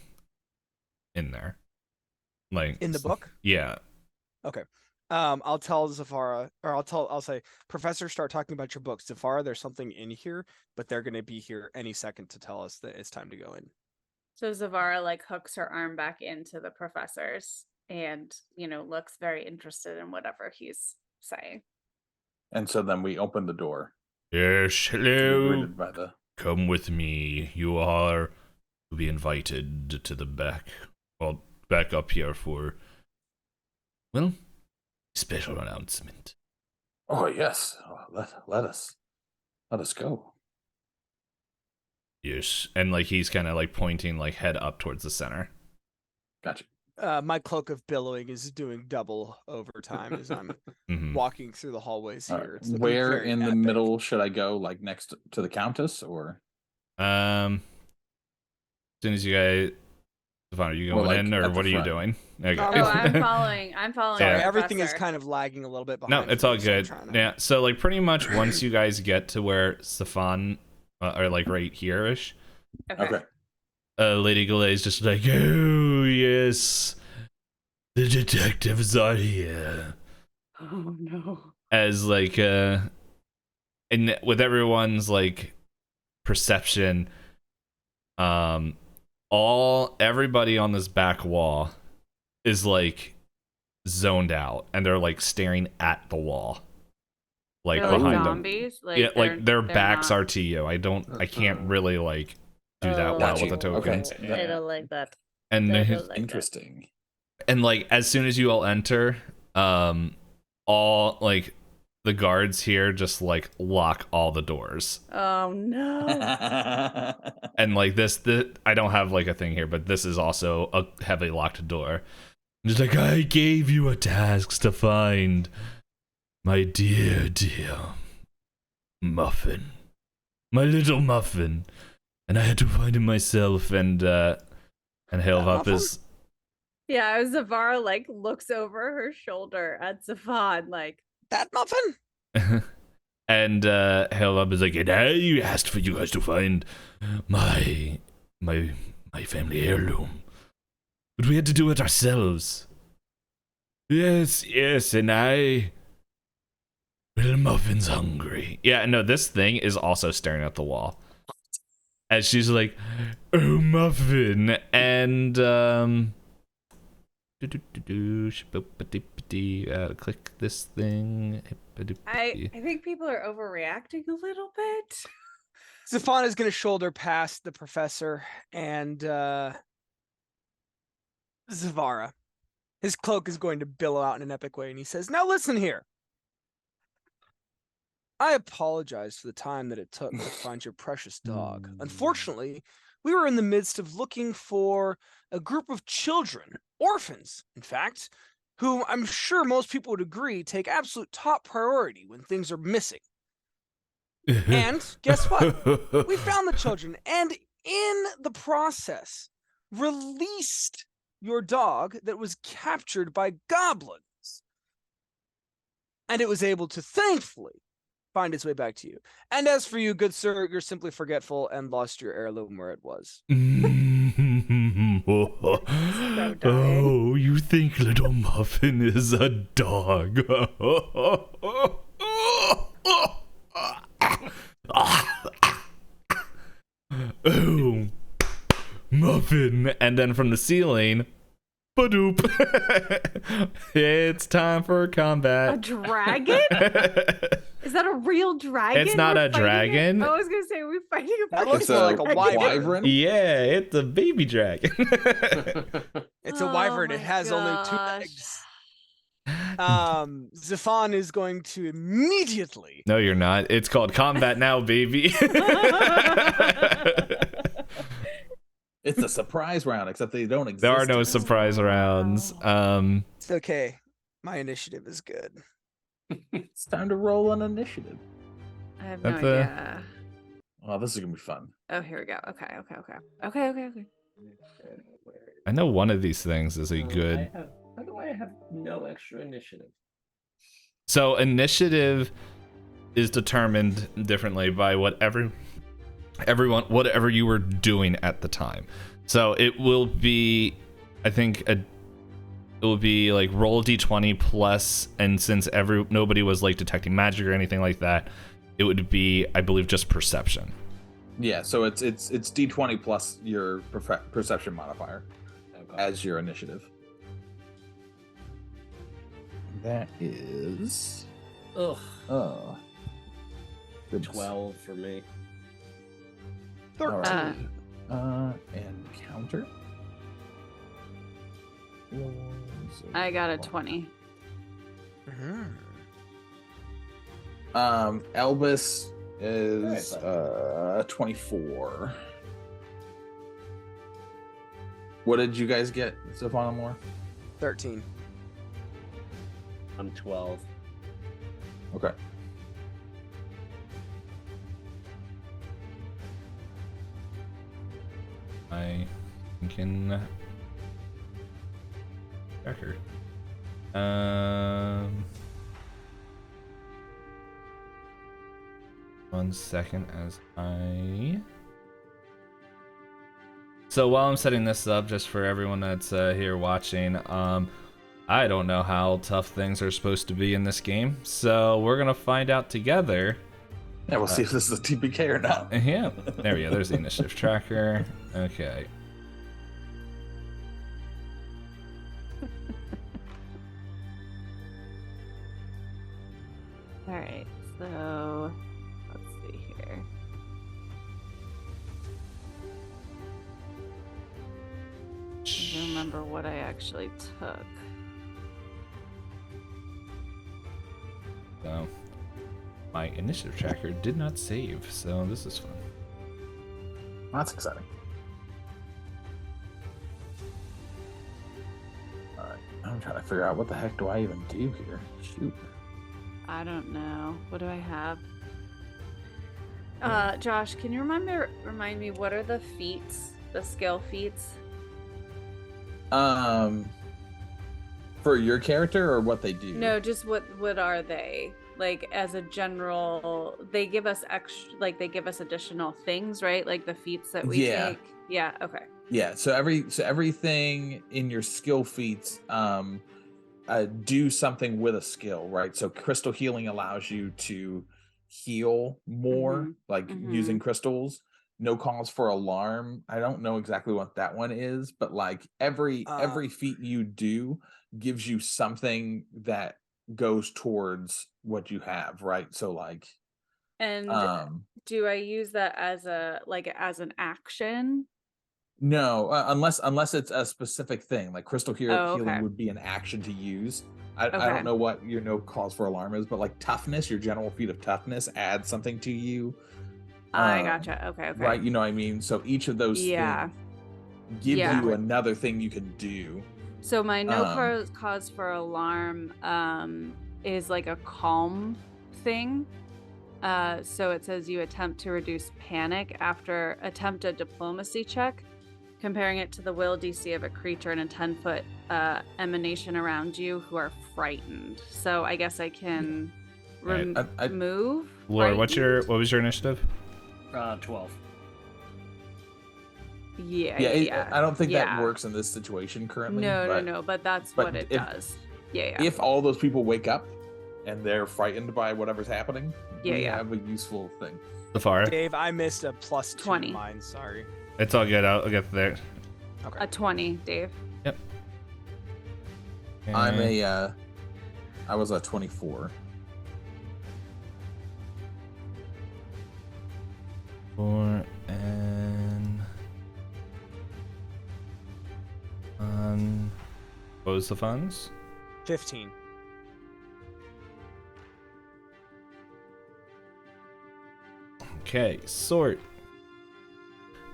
in there. Like In the book? Yeah. Okay. I'll tell Zevarra, or I'll say, Professor, start talking about your books. Zevarra, there's something in here, but they're gonna be here any second to tell us that it's time to go in. So Zevarra like hooks her arm back into the professor's and, looks very interested in whatever he's saying. And so then we open the door. Yes, to be hello. greeted by the Come with me. You are to be invited to the back. Well, back up here for, well, special announcement. Oh yes, let us go. Yes, and like he's kind of like pointing like head up towards the center. Gotcha. My cloak of billowing is doing double overtime as I'm Mhm. walking through the hallways All here. right. It's looking Where very in the epic. middle should I go? Like next to the Countess, or As soon as you guys, Zephan, are you Or, going like, in, or at the what are you front. doing? Okay. Oh, Oh, I'm following. I'm following. Sorry, the everything is professor. kind of lagging a little bit No, behind. it's me, all so I'm good. trying to- Yeah, so like pretty much once you guys get to where Zephan are like right here-ish, okay. Lady Galay's just like, oh yes, the detectives are here. Oh no. as like and with everyone's like perception, everybody on this back wall is like zoned out, and they're like staring at the wall, like They're like behind them. zombies. Like Yeah, like their they're backs not- are to you. I can't really like do that Oh, well Got with the you. Okay. tokens. Yeah. I don't like that. And I don't like that. Interesting. and like as soon as you all enter, all like the guards here just like lock all the doors. Oh no. And like this I don't have like a thing here, but this is also a heavily locked door. It's like, I gave you a task to find my dear Muffin, my little Muffin, and I had to find him myself. And Hailvup is Yeah, Zevarra like looks over her shoulder at Zephan, like, That Muffin? and Hailvup is like, and I asked for you guys to find my family heirloom, but we had to do it ourselves. Yes, and little Muffin's hungry. Yeah, no, this thing is also staring at the wall. As she's like, oh, Muffin, and click this thing. I think people are overreacting a little bit. Zephan is going to shoulder past the professor and Zevarra. His cloak is going to billow out in an epic way, and he says, now listen here. I apologize for the time that it took to find your precious dog. Unfortunately, we were in the midst of looking for a group of children, orphans, in fact, whom I'm sure most people would agree take absolute top priority when things are missing. And guess what? We found the children, and in the process, released your dog that was captured by goblins. And it was able to, thankfully, find its way back to you. And as for you, good sir, you're simply forgetful and lost your heirloom where it was. Oh, you think little Muffin is a dog? Oh, Muffin. And then from the ceiling, badoop. It's time for A combat. dragon? Is that a real dragon? It's not we're a fighting dragon. I was gonna say we're fighting a That fucking looks It's a like a wyvern. wyvern. Yeah, it's a baby dragon. It's a Oh wyvern. It my has only 2 gosh. legs. Zephan is going to immediately. No, you're not. It's called combat now, baby. It's a surprise round, except they don't exist. There are no surprise rounds. It's okay. My initiative is good. It's time to roll an initiative. I have no That's a- idea. Oh, this is gonna be fun. Oh, here we go. Okay. I know one of these things is a good. How do I have no extra initiative? So initiative is determined differently by whatever you were doing at the time. So it will be, I think, it will be like roll d20 plus, and since nobody was like detecting magic or anything like that, it would be, I believe, just perception. Yeah, so it's D20 plus your perception modifier Okay. as your initiative. That is Ugh, goodness. 12 for me. 13. And counter. I got a 20. Elbus is 24. What did you guys get, Zephan and Lor? 13. I'm 12. Okay. I can record. 1 second as I. So while I'm setting this up, just for everyone that's here watching, I don't know how tough things are supposed to be in this game, so we're gonna find out together. Yeah, we'll see if this is a TPK or not. Yeah, there we go. There's the initiative tracker. Okay. All right, so let's see here. I don't remember what I actually took. So, my initiative tracker did not save, so this is fun. That's exciting. Alright, I'm trying to figure out what the heck do I even do here. Shoot. I don't know. What do I have? Josh, can you remind me what are the feats, the skill feats? For your character or what they do? No, just what are they? Like as a general, they give us they give us additional things, right? Like the feats that we take. Yeah, okay. Yeah, so everything in your skill feats do something with a skill, right? So crystal healing allows you to heal more, using crystals. No cause for alarm. I don't know exactly what that one is, but like every feat you do gives you something that goes towards what you have, right? So like, and do I use that as an action? No, unless it's a specific thing, like crystal healing would be an action to use. I don't know what your no cause for alarm is, but like toughness, your general feat of toughness adds something to you. I gotcha. Okay. Right, you know what I mean? So each of those things give you another thing you can do. So my no cause for alarm is like a calm thing. So it says you attempt to reduce panic after attempt a diplomacy check, comparing it to the will DC of a creature in a 10-foot emanation around you who are frightened. So I guess I can remove. Lor, what was your initiative? 12. Yeah. I don't think that works in this situation currently. No, but that's what it does. Yeah. If all those people wake up and they're frightened by whatever's happening, we have a useful thing. Zevarra? Dave, I missed a plus 2 20. mine, sorry. It's all good. I'll get there. Okay. A 20, Dave. Yep. I was a 24. 4 and what was the funds? 15. Okay, sort.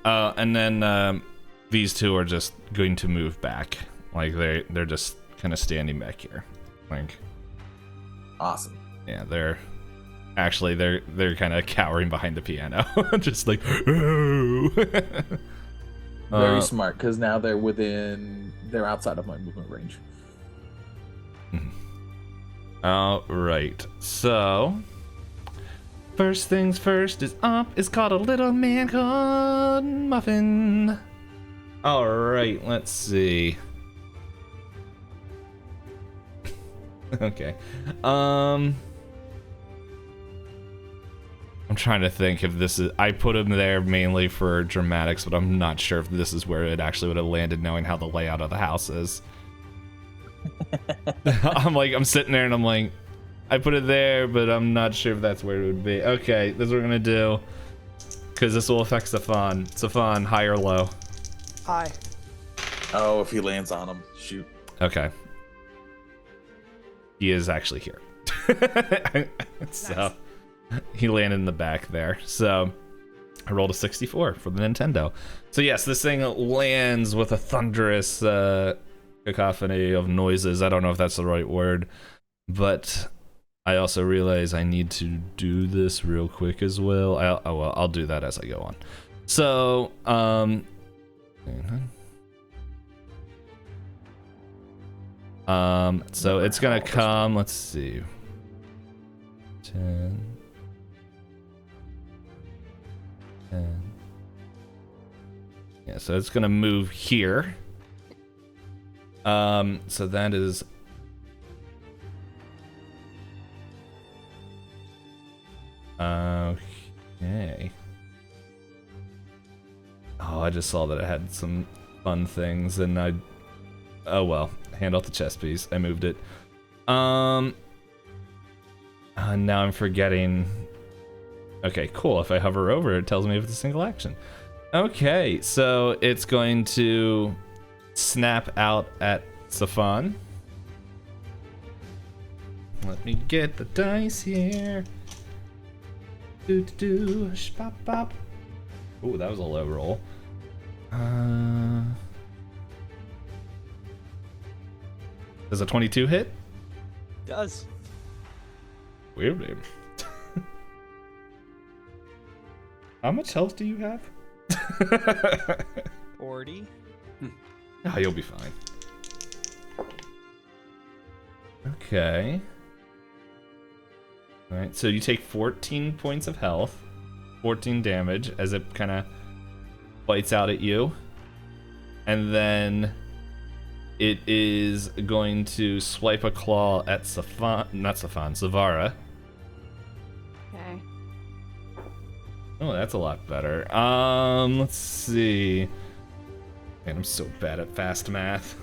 And then these two are just going to move back. Like they're just kind of standing back here. Like, awesome. Yeah, they're kind of cowering behind the piano, just like. Very smart, because now they're outside of my movement range. All right, so first things first is called a little man called Muffin. All right, let's see. Okay, I'm trying to think if this is. I put him there mainly for dramatics, but I'm not sure if this is where it actually would have landed, knowing how the layout of the house is. I'm sitting there and I'm like, I put it there, but I'm not sure if that's where it would be. Okay, this is what we're gonna do, because this will affect Zephan. Zephan, high or low? High. Oh, if he lands on him, shoot. Okay. He is actually here. So. Nice. He landed in the back there. So I rolled a 64 for the Nintendo. So yes, this thing lands with a thunderous cacophony of noises. I don't know if that's the right word, but I also realize I need to do this real quick as well. I'll do that as I go on. So so it's gonna come. Let's see. 10. Yeah, so it's gonna move here. So that is Okay. Oh, I just saw that it had some fun things, and oh well. Hand off the chess piece. I moved it. Now I'm forgetting. Okay, cool. If I hover over, it tells me if it's a single action. Okay, so it's going to snap out at Zephan. Let me get the dice here. Bop bop. Ooh, that was a low roll. Does a 22 hit? Does. Weird name. How much health do you have? 40. Oh, you'll be fine. Okay. Alright, so you take 14 points of health, 14 damage as it kind of bites out at you. And then it is going to swipe a claw at Zevarra. Okay. Oh, that's a lot better. Let's see. Man, I'm so bad at fast math.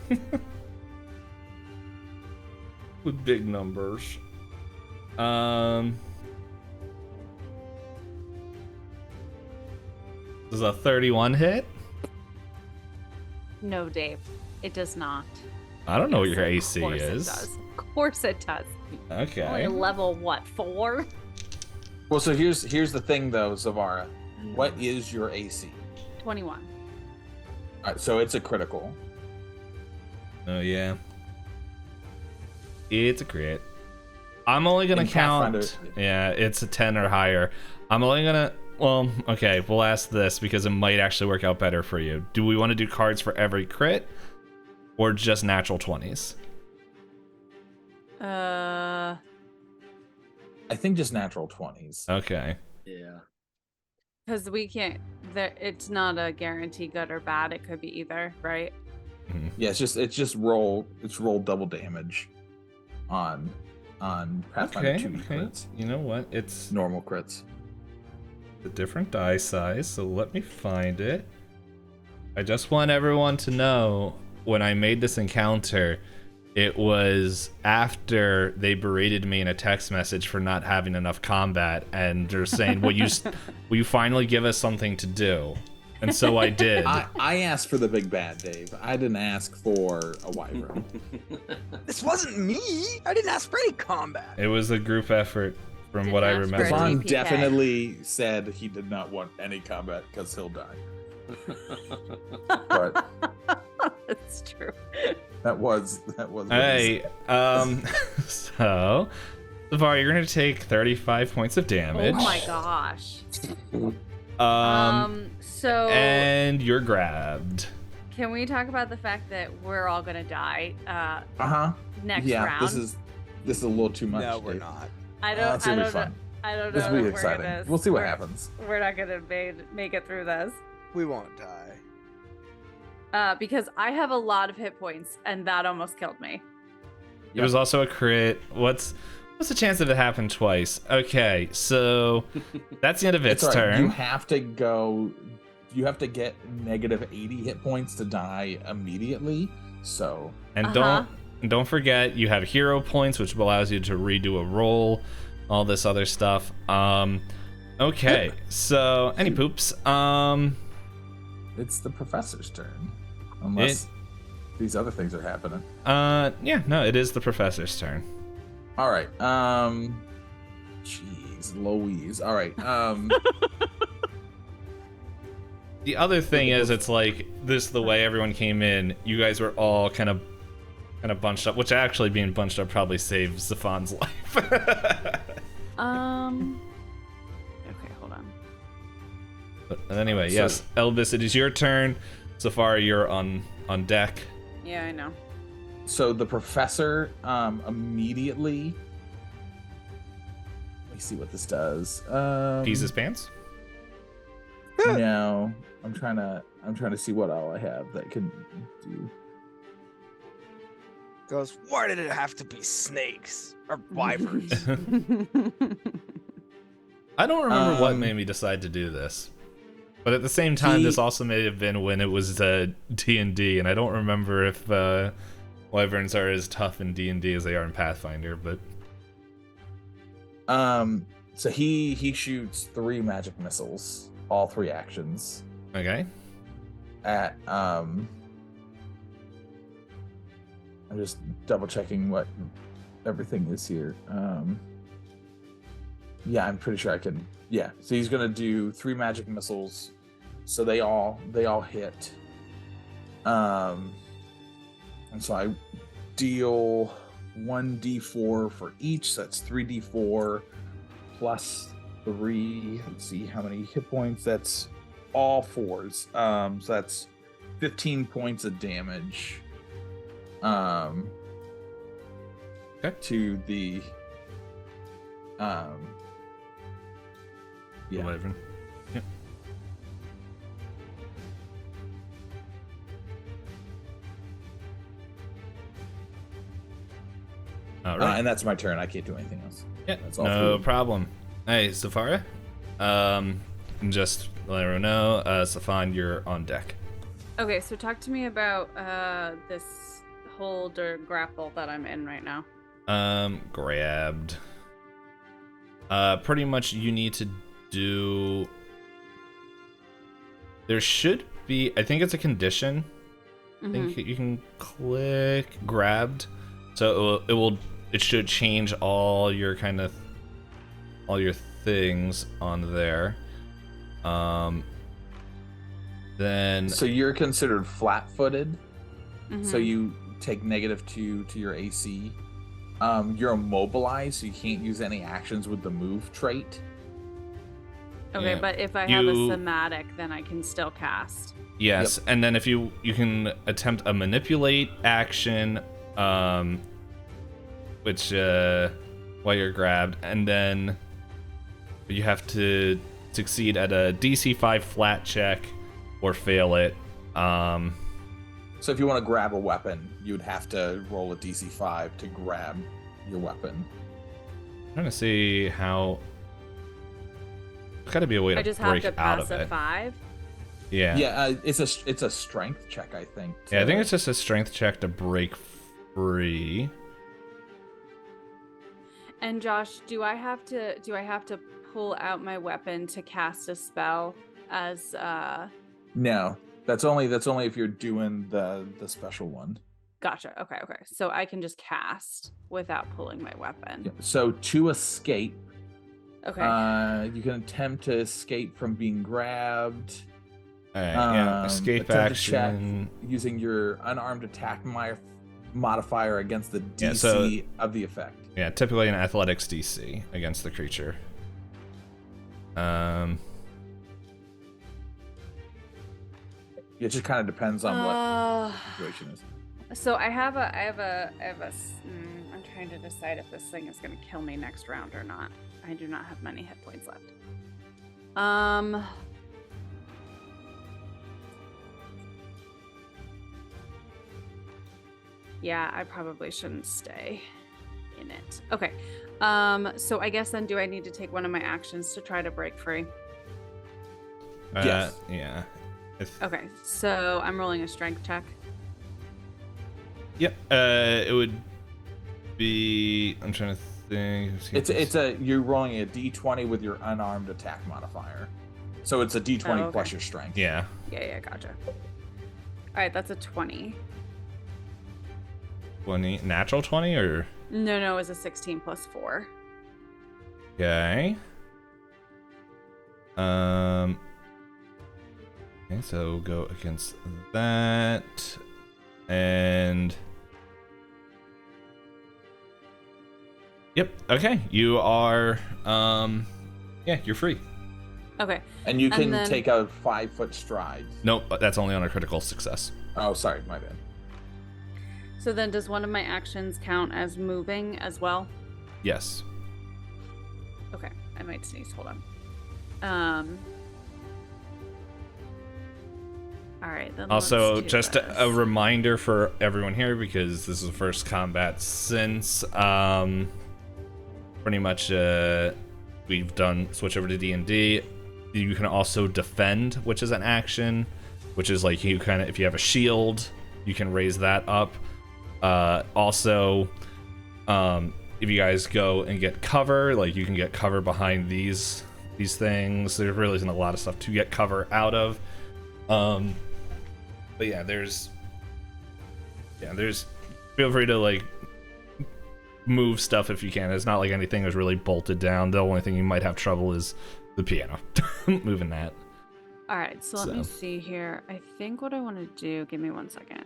With big numbers. Does a 31 hit? No, Dave. It does not. I don't know what Yes, your of AC course is. It does. Of course it does. Okay. Only level, what, 4? Well, so here's the thing though, Zevarra. What is your AC? 21. All right, so it's a critical. Oh yeah. It's a crit. I'm only gonna In count. Pathfinder- Yeah, it's a 10 or higher. I'm only gonna. Well, okay. We'll ask this because it might actually work out better for you. Do we want to do cards for every crit, or just natural 20s? I think just natural 20s. Okay. Yeah. Because we can't. It's not a guarantee, good or bad. It could be either, right? Yeah, it's just roll double damage on Pathfinder Okay. 2 Okay. crits. You know what? It's Normal crits. a different die size, so let me find it. I just want everyone to know when I made this encounter, it was after they berated me in a text message for not having enough combat, and they're saying, will you finally give us something to do? And so I did. I asked for the big bad, Dave. I didn't ask for a wyvern. This wasn't me. I didn't ask for any combat. It was a group effort from Didn't what I ask for remember. it. Zephan GPK. definitely said he did not want any combat because he'll die. But That's true. that was. Hey, so Zevarra, you're gonna take 35 points of damage. Oh my gosh. Um, So and you're grabbed. can we talk about the fact that we're all gonna die next Yeah, round? this is a little too much. No, we're Dave. I It's don't gonna be know. fun. I don't know. This will be that exciting. We're gonna, We'll see what we're- happens. We're not gonna make it through this. We won't die. Because I have a lot of hit points, and that almost killed me. It was also a crit. What's the chance of it happened twice? Okay, so that's the end of its It's all right. turn. You have to go. You have to get negative 80 hit points to die immediately. So And Uh-huh. don't forget you have hero points, which allows you to redo a roll, all this other stuff. Okay, so any poops. it's the professor's turn, unless these other things are happening. Yeah, no, it is the professor's turn. All right. Jeez, Louise. All right. The other thing is, it's like this the way everyone came in. You guys were all kind of bunched up, which actually being bunched up probably saved Zephan's life. Okay, hold on. But anyway, So- yes, Elbus, it is your turn. Zevarra, you're on deck. Yeah, I know. So the professor immediately. Let me see what this does. Pees his pants. No, I'm trying to see what all I have that can do. Goes, why did it have to be snakes or wyverns? I don't remember what made me decide to do this. But at the same time, this also may have been when it was D&D, and I don't remember if wyverns are as tough in D&D as they are in Pathfinder, but... So he shoots 3 magic missiles, all 3 actions. Okay. At I'm just double checking what everything is here. Yeah, I'm pretty sure I can. Yeah, so he's gonna do 3 magic missiles, so they all hit. And so I deal 1d4 for each. So that's 3d4 plus 3. Let's see how many hit points. That's all 4s. So that's 15 points of damage. Okay. To the The wyvern. Yep. All right. And that's my turn. I can't do anything else. Yeah, That's all no 3. problem. Hey, Zevarra. Just let everyone know, Zephan, you're on deck. Okay, so talk to me about this hold or grapple that I'm in right now. Grabbed. Pretty much you need to do... There should be... I think it's a condition. I think you can click grabbed. So it should change all your things on there. Then... So you're considered flat-footed. So you take -2 to your AC. You're immobilized, so you can't use any actions with the move trait. Okay, Yeah. but if I have a somatic, then I can still cast. Yes, and then if you can attempt a manipulate action, which while you're grabbed, and then you have to succeed at a DC 5 flat check or fail it. So if you want to grab a weapon, you'd have to roll a DC 5 to grab your weapon. I'm trying to see how. There's got to be a way to I just have break to out pass of a it. 5. Yeah. Yeah, it's a strength check, I think. Yeah, I think it's just a strength check to break free. And Josh, do I have to pull out my weapon to cast a spell as No, that's only if you're doing the special one. Gotcha. Okay. So I can just cast without pulling my weapon. Yeah. So to escape, Okay. you can attempt to escape from being grabbed. All right, yeah. Escape attempt to check action. using your unarmed attack modifier against the DC Yeah, so- of the effect. Yeah, typically an athletics DC against the creature. It just kind of depends on what the situation is. So I have a. I'm trying to decide if this thing is going to kill me next round or not. I do not have many hit points left. Yeah, I probably shouldn't stay in it. Okay. So I guess then, do I need to take one of my actions to try to break free? Yes. Yeah. Okay. So I'm rolling a strength check. Yep. It would be. I'm trying to think. You're rolling a D20 with your unarmed attack modifier, so it's a D20 okay. plus your strength. Yeah. Yeah, gotcha. All right, that's a 20. 20 natural 20 or No, it was a 16 plus 4. okay. Okay, so we'll go against that and yep. Okay, you are you're free. Okay. And you can then- take a 5-foot stride. Nope, that's only on a critical success. Oh, sorry, my bad. So then does one of my actions count as moving as well? Yes. Okay, I might sneeze. Hold on. All right, then Also, let's do just this. a reminder for everyone here, because this is the first combat since pretty much we've done switch over to D&D. You can also defend, which is an action, which is like you kind of, if you have a shield, you can raise that up. Also, if you guys go and get cover, like you can get cover behind these things. There really isn't a lot of stuff to get cover out of. But yeah, there's feel free to like move stuff if you can. It's not like anything is really bolted down. The only thing you might have trouble is the piano. Moving that. All right, so let me see here. I think what I want to do, give me 1 second.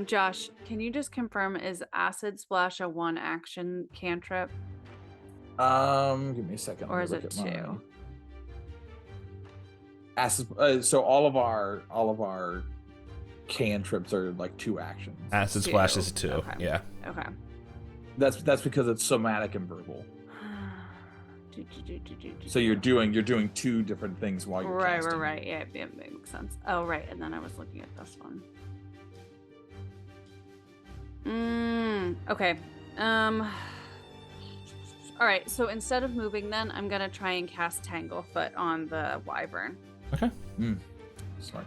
Josh, can you just confirm, is Acid Splash a 1 action cantrip? Give me a second. Or is it 2? Acid, so all of our cantrips are like 2 actions. Acid Splash is 2. Okay. Yeah. Okay. That's because it's somatic and verbal. So you're doing 2 different things while you're casting. Right. Yeah, it makes sense. Oh, right. And then I was looking at this one. Okay. All right. So instead of moving, then I'm gonna try and cast Tanglefoot on the wyvern. Okay. Smart.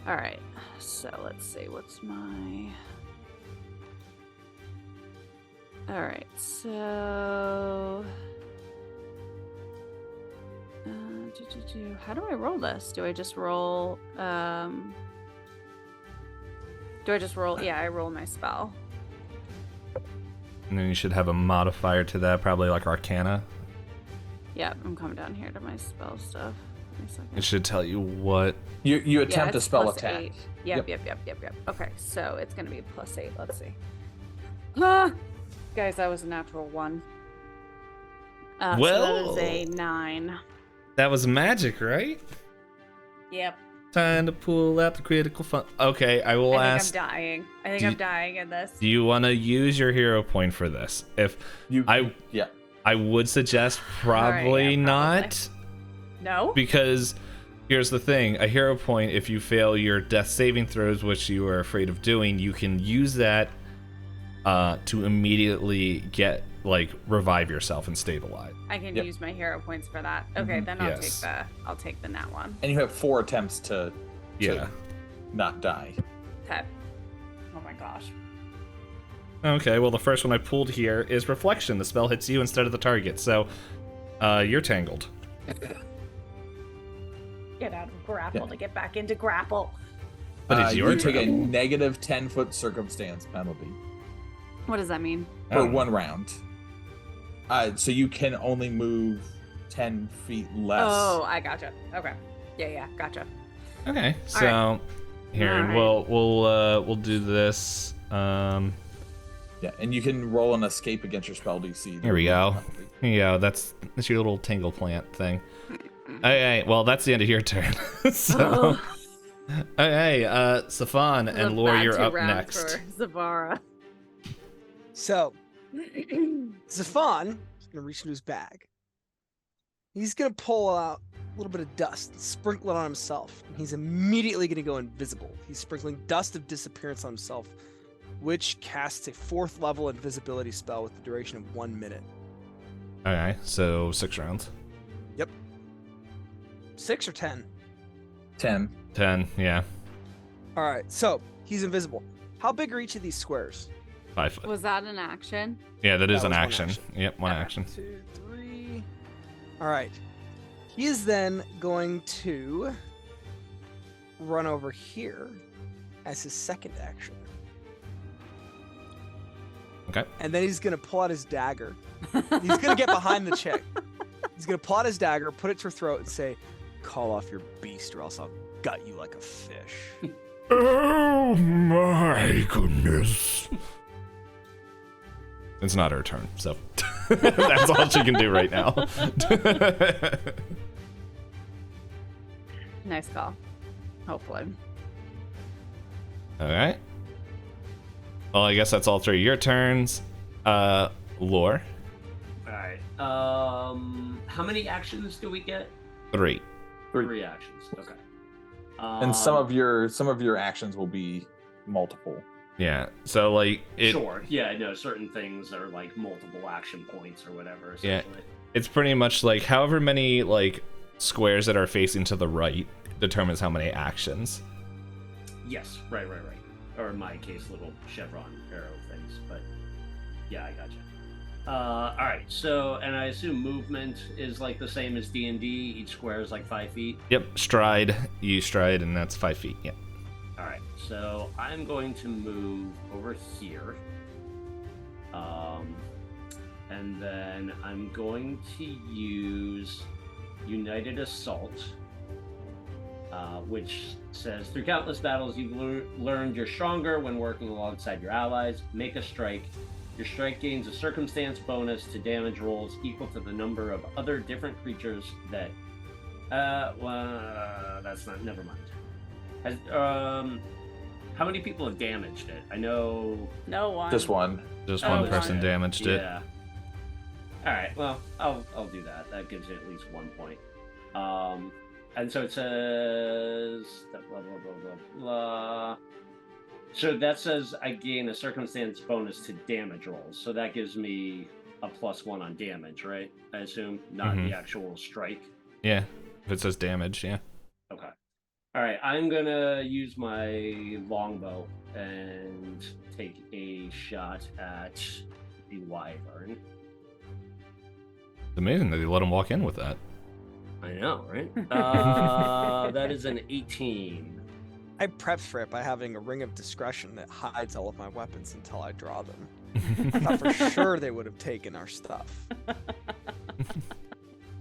All right. So let's see. What's my? All right. So. How do I roll this? Do I just roll? Yeah, I roll my spell. And then you should have a modifier to that, probably like Arcana. Yeah, I'm coming down here to my spell stuff. Give me a second. It should tell you what you attempt a it's spell plus attack. 8. Yep. Okay, so it's gonna be +8. Let's see. Guys, that was a natural 1. So that is a 9. That was magic, right? Yep. Time to pull out the critical fun. Okay, I will ask. I'm dying. I'm dying in this. Do you want to use your hero point for this? I would suggest probably not. No. Because here's the thing: a hero point, if you fail your death saving throws, which you are afraid of doing, you can use that to immediately revive yourself and stabilize. I can use my hero points for that. Okay, then I'll take the nat 1. And you have 4 attempts to not die. Okay. Oh my gosh. Okay, well the first one I pulled here is Reflection. The spell hits you instead of the target, so you're tangled. Get out of grapple to get back into grapple. But it's your you take a grapple. negative 10-foot circumstance penalty What does that mean? for 1 round. So you can only move 10 feet less. Oh, I gotcha. Okay. Yeah, gotcha. Okay, so here we'll do this. Yeah, and you can roll an escape against your spell DC. Here we go. Here you go. That's your little tingle plant thing. Okay, well that's the end of your turn. So, okay, Zephan and Lor, you're up next. For Zevarra. So, Zephan is going to reach into his bag. He's going to pull out a little bit of dust and sprinkle it on himself. And he's immediately going to go invisible. He's sprinkling Dust of Disappearance on himself, which casts a 4th level invisibility spell with the duration of 1 minute. Okay, so 6 rounds. Yep. 6 or 10? 10. 10, yeah. All right, so he's invisible. How big are each of these squares? 5 foot. Was that an action? Yeah, that is That an was one action. action. Yep, one Okay. action. 2, 3. All right. He is then going to run over here as his second action. Okay. And then he's going to pull out his dagger. He's going to get behind the chick. He's going to pull out his dagger, put it to her throat, and say, "Call off your beast or else I'll gut you like a fish." Oh my goodness. It's not her turn, so that's all she can do right now. Nice call. Hopefully. All right. Well, I guess that's all 3 of your turns. Lor. All right. How many actions do we get? 3. 3 actions. Okay. And some of your actions will be multiple. Yeah. So like it. Sure. Yeah. No. Certain things are like multiple action points or whatever. Yeah. Essentially. It's pretty much like however many like squares that are facing to the right determines how many actions. Yes. Right. Or in my case, little chevron arrow things. But yeah, I gotcha. All right. So, and I assume movement is like the same as D&D. Each square is like 5 feet. Yep. Stride. You stride, and that's 5 feet. Yeah. All right. So I'm going to move over here. And then I'm going to use United Assault, which says, through countless battles, you've learned you're stronger when working alongside your allies. Make a strike. Your strike gains a circumstance bonus to damage rolls equal to the number of other different creatures that... well, that's not... Never mind. How many people have damaged it? I know... No one. Just one. Just one Oh, person yeah. damaged it. Yeah. All right. Well, I'll do that. That gives you at least 1 point. And so it says blah blah blah blah blah. So that says I gain a circumstance bonus to damage rolls. So that gives me a +1 on damage, right? I assume, not the actual strike. Yeah. If it says damage, yeah. Okay. All right. I'm gonna use my longbow and take a shot at the wyvern. It's amazing that you let him walk in with that. I know, right? That is an 18. I prepped for it by having a ring of discretion that hides all of my weapons until I draw them. I thought for sure they would have taken our stuff.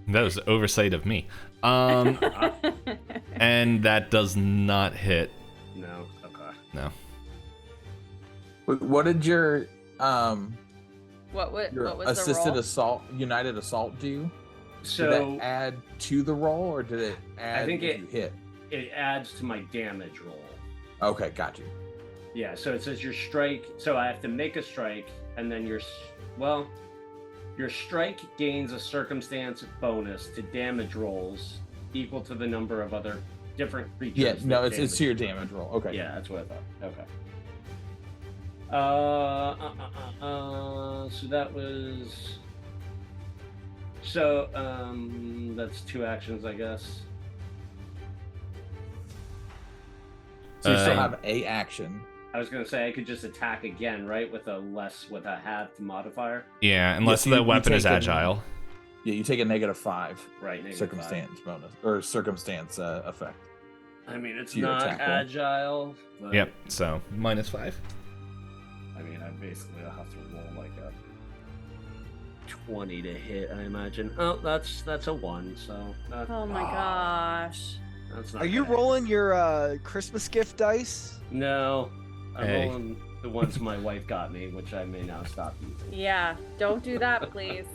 That was oversight of me. And that does not hit. No. Okay. No. What did your What was the assisted roll? assault, United Assault do? So did that add to the roll, or did it add think if it- you hit? it adds to my damage roll. Okay, got you. Yeah, so it says your strike. So I have to make a strike, and then your strike gains a circumstance bonus to damage rolls equal to the number of other different creatures. Yeah, that no, it's to your damage. damage roll. Okay. Yeah, that's what I thought. Okay. So that was. So that's 2 actions, I guess. So you still Um, have a action. I was gonna say I could just attack again, right? With a halved modifier. Yeah, unless you- the you weapon is take an- agile. Yeah, you take a -5 Right. -5. circumstance bonus or circumstance effect. I mean, it's To your not attack roll. agile. But, Yep, so -5. I mean, I basically have to roll like a 20 to hit, I imagine. Oh, that's a 1. So. Oh my gosh. That's not. Are you gonna- rolling your Christmas gift dice? No, I'm Hey. rolling the ones my wife got me, which I may now stop using. Yeah, don't do that, please.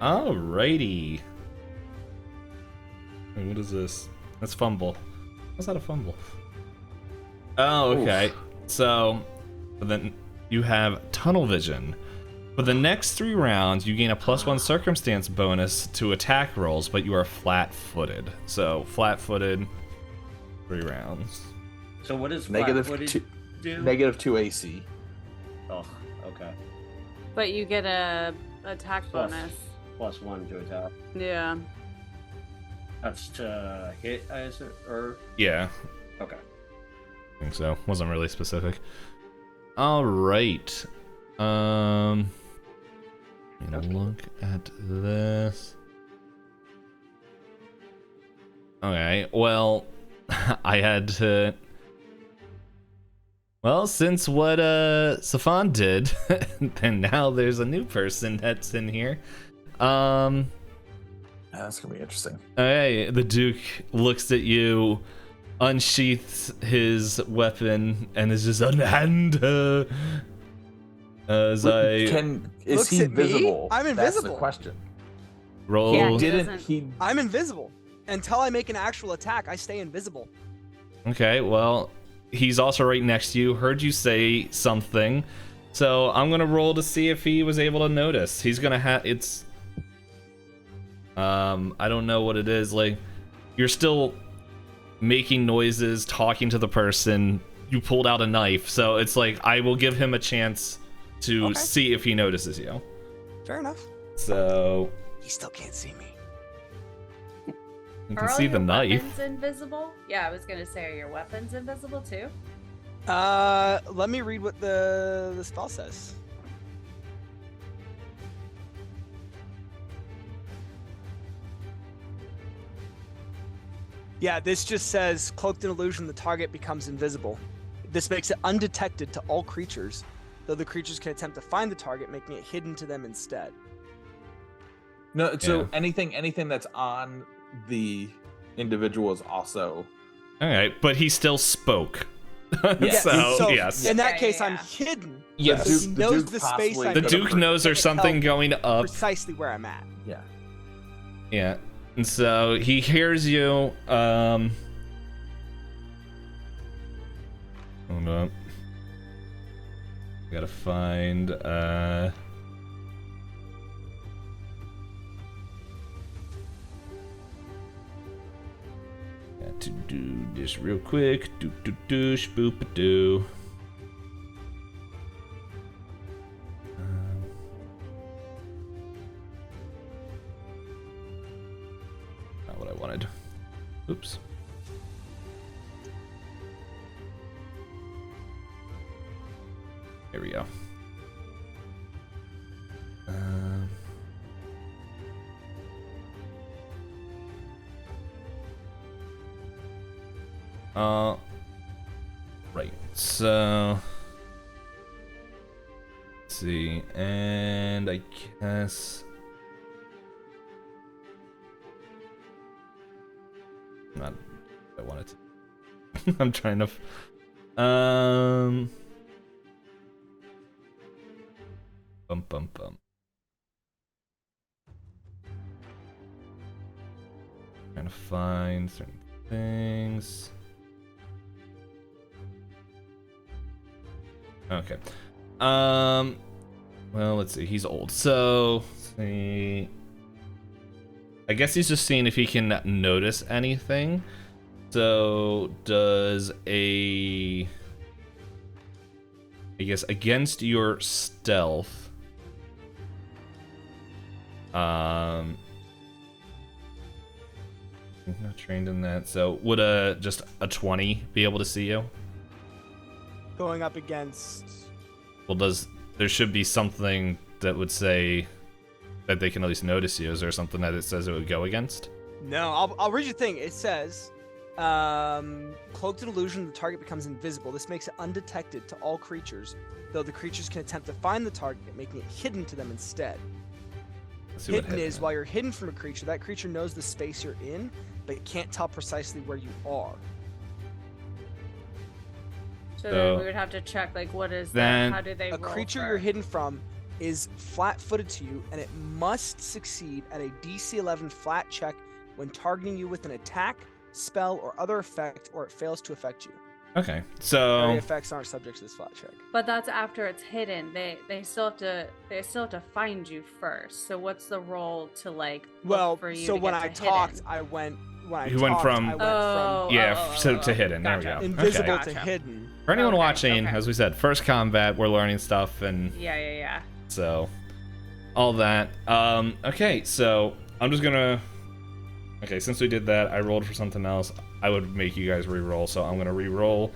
Alrighty. Wait, what is this? That's fumble. How's that a fumble? Oh, okay. So, then you have tunnel vision. For the next 3 rounds, you gain a +1 circumstance bonus to attack rolls, but you are flat-footed. So, flat-footed, 3 rounds. So what is Negative flat-footed 2 do? -2 AC. Oh, okay. But you get a attack Plus- bonus. +1 to attack. Yeah. That's to hit, I assume, or Yeah, okay. I think so. Wasn't really specific. Alright. Look at this. Okay, well, I had to. Well, since what Zephan did, then now there's a new person that's in here. That's gonna be interesting. Okay, the Duke looks at you, unsheaths his weapon, and is just unhand her. As I Is Looks he at me? visible? I'm That's the invisible. question. roll. Yeah, He he didn't. doesn't- He I'm invisible. Until I make an actual attack, I stay invisible. Okay, well, he's also right next to you. Heard you say something, so I'm gonna roll to see if he was able to notice. He's gonna have it's. I don't know what it is. Like, you're still making noises, talking to the person, you pulled out a knife, so it's like I will give him a chance to Okay. see if he notices you. Fair enough. So He still can't see me. you Are can all see the your knife. weapons invisible? Yeah, I was gonna say, are your weapons invisible too? Let me read what the spell says. Yeah, this just says cloaked in illusion, the target becomes invisible. This makes it undetected to all creatures, though the creatures can attempt to find the target, making it hidden to them instead. No, so Yeah. anything that's on the individual is also. All right, but he still spoke. Yes. So yes. In that Yeah, case, yeah, I'm yeah. hidden. Yes. He The knows Duke the space possibly I'm The in. Duke knows there's something going up. Precisely where I'm at. Yeah. Yeah. And so he hears you. Hold on. Gotta find. Got to do this real quick. Do do do spoop a do. Not what I wanted. Oops. Here we go. Right. So let's see, and I guess not. I wanted to. I'm trying to. Bum bum bum. Trying to find certain things. Okay. Well, let's see. He's old, so let's see. I guess he's just seeing if he can notice anything. So does I guess against your stealth. I'm not trained in that. So would just a 20 be able to see you? Going up against. Well, there should be something that would say that they can at least notice you. Is there something that it says it would go against? No, I'll read you the thing. It says, cloaked in illusion, the target becomes invisible. This makes it undetected to all creatures, though the creatures can attempt to find the target, making it hidden to them instead. Let's see what Hidden is hit. while you're hidden from a creature, that creature knows the space you're in, but it can't tell precisely where you are. So So then we would have to check, like, what is then that? How do they A roll creature for? you're hidden from is flat-footed to you, and it must succeed at a DC 11 flat check when targeting you with an attack, spell, or other effect, or it fails to affect you. Okay, Area so effects aren't subject to this flat check. But that's after it's hidden. They still have to find you first. So what's the roll to like look Well, for you so to when get I to talked, hidden? I went. When I You went talked, from- I went Oh, yeah, to hidden. There we Gotcha. go. from invisible Okay. to Gotcha. hidden. For anyone Okay, watching, okay. as we said, first combat, we're learning stuff, and Yeah. so all that. Okay, so I'm just gonna. Okay, since we did that, I rolled for something else. I would make you guys re-roll, so I'm gonna re-roll.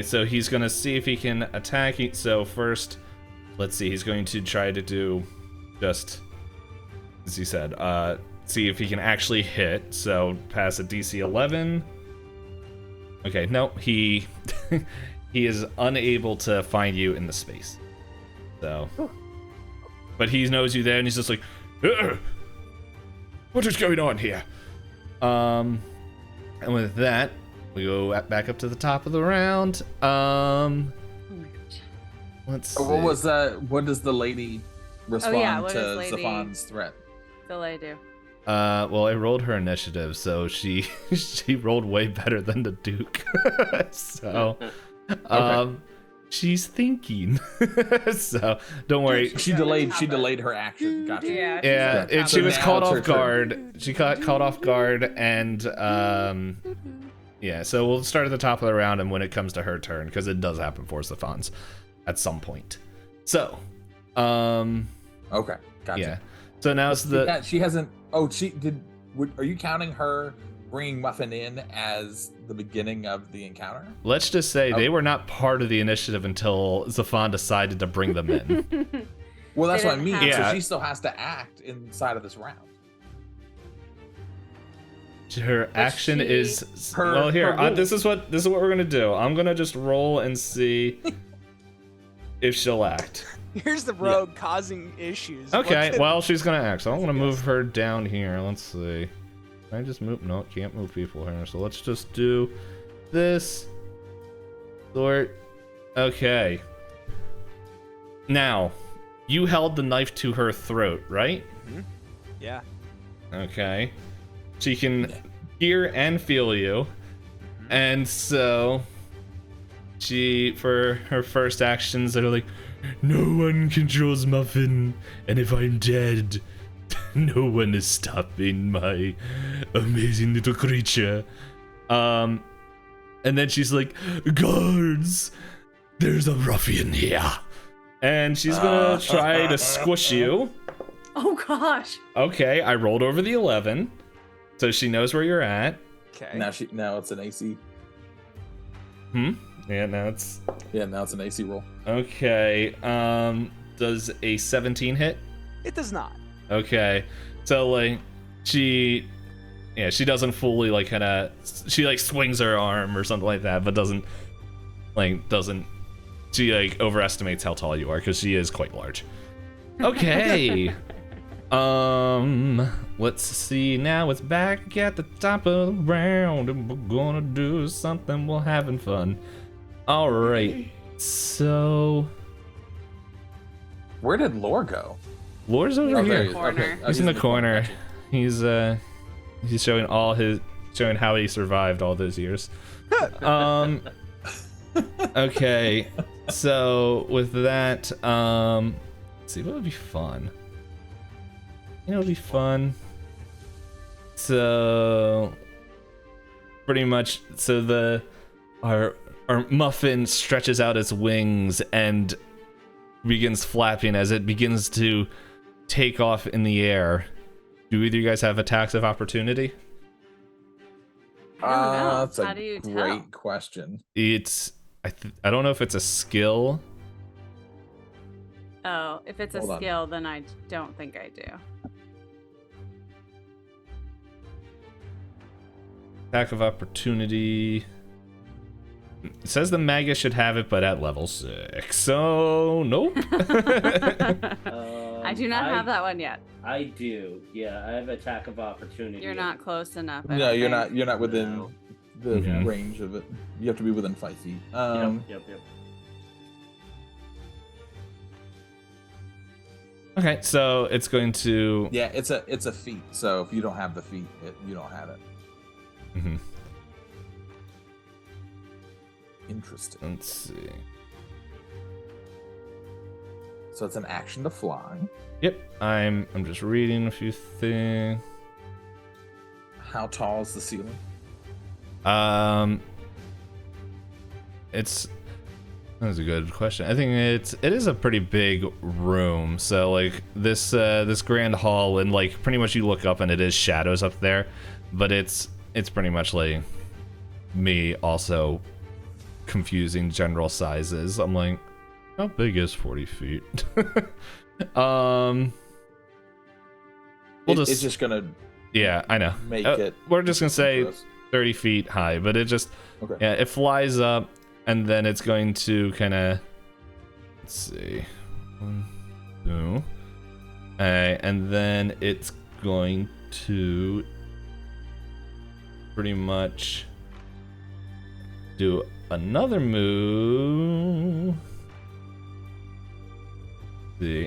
So he's gonna see if he can attack. So first, let's see. He's going to try to do just as he said. See if he can actually hit. So pass a DC 11. Okay, no, he he is unable to find you in the space. So, but he knows you there, and he's just like, "Ugh! What is going on here?" And with that, we go back up to the top of the round. Let's see. What was that? What does the lady respond what to does lady- Zephan's threat? Still I do. Well, I rolled her initiative, so she she rolled way better than the Duke. So, she's thinking. So don't worry. She delayed her action. Gotcha. Yeah. Yeah, So she was now caught it's her off guard. She got caught off guard, and Yeah, so we'll start at the top of the round, and when it comes to her turn, because it does happen for Zephans at some point. So, Okay, gotcha. yeah. So now it's the... She hasn't... Oh, she did... Are you counting her bringing Muffin in as the beginning of the encounter? Let's just say they were not part of the initiative until Zephan decided to bring them in. Well, that's what I mean. Yeah. So she still has to act inside of this round. Her action is... Her- well, here, her this is what we're going to do. I'm going to just roll and see if she'll act. Here's the rogue causing issues. Okay, well, she's gonna act, so I'm gonna move her down here. Let's see. Can I just move? No, can't move people here. So let's just do this. Sort. Okay. Now, you held the knife to her throat, right? Mm-hmm. Yeah. Okay. She can hear and feel you. And so, she, for her first actions, they're like, no one controls Muffin, and if I'm dead, no one is stopping my amazing little creature. And then she's like, guards, there's a ruffian here. And she's gonna try to squish you. Oh gosh. Okay, I rolled over the 11, so she knows where you're at. Okay. Now it's an AC. Yeah, now it's... Yeah, now it's an AC roll. Okay, does a 17 hit? It does not. Okay, so like she doesn't fully like kind of, she like swings her arm or something like that, but doesn't she like overestimates how tall you are because she is quite large. Okay, let's see, now it's back at the top of the round and we're gonna do something while having fun. All right, so where did Lor go? Lor's over Oh, here. there he is. Corner. Okay. He's in the corner. He's showing showing how he survived all those years. Okay. So with that, let's see what would be fun. You know, it'd be fun. So pretty much, so our Muffin stretches out its wings and begins flapping as it begins to take off in the air. Do either of you guys have attacks of opportunity? I don't know. That's a How do you tell? great question. It's I don't know if it's a skill. Oh, if it's a Hold on. skill, then I don't think I do. Attack of opportunity. It says the Magus should have it, but at level 6. So nope. I do not have that one yet. I do. Yeah, I have attack of opportunity. You're not close enough. I No, don't you're think. not. You're not within No. the Mhm. range of it. You have to be within 5 feet. Yep. Okay, so it's going to. Yeah, it's a feat. So if you don't have the feat, you don't have it. Mhm. Interesting. Let's see. So it's an action to fly. Yep, I'm just reading a few things. How tall is the ceiling? That's a good question. I think it is a pretty big room. So like this grand hall, and like pretty much you look up and it is shadows up there, but it's pretty much like me also confusing general sizes. I'm like, how big is 40 feet? It's just gonna yeah, I know. make it. We're just gonna say gross. 30 feet high, but it just Okay. yeah, it flies up, and then it's going to kind of, let's see, 1, 2, and then it's going to pretty much do another move.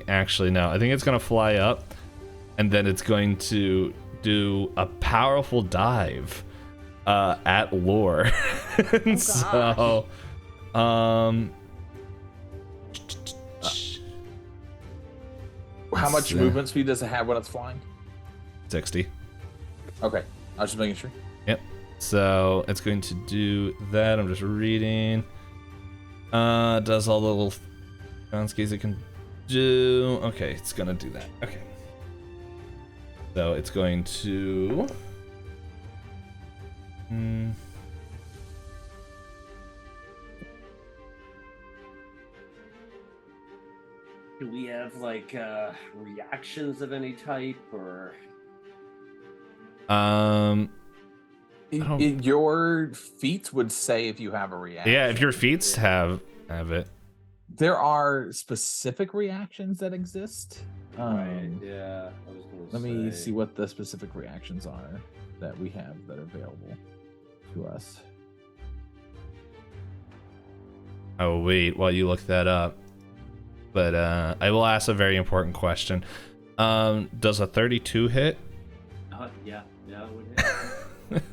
Actually, no, I think it's gonna fly up, and then it's going to do a powerful dive at Lor. And so, How much see. movement speed does it have when it's flying? 60. Okay, I was just making sure. Yep. So it's going to do that. I'm just reading. Does all the little Ravenscales it can do. Okay, it's gonna do that. Okay. So it's going to. Do we have like reactions of any type or? Your feats would say if you have a reaction. Yeah, if your feats have it. There are specific reactions that exist. Right. Yeah. I was Let gonna me say. see what the specific reactions are that we have that are available to us. Oh wait, while you look that up. But I will ask a very important question. Does a 32 hit? Yeah. It would hit.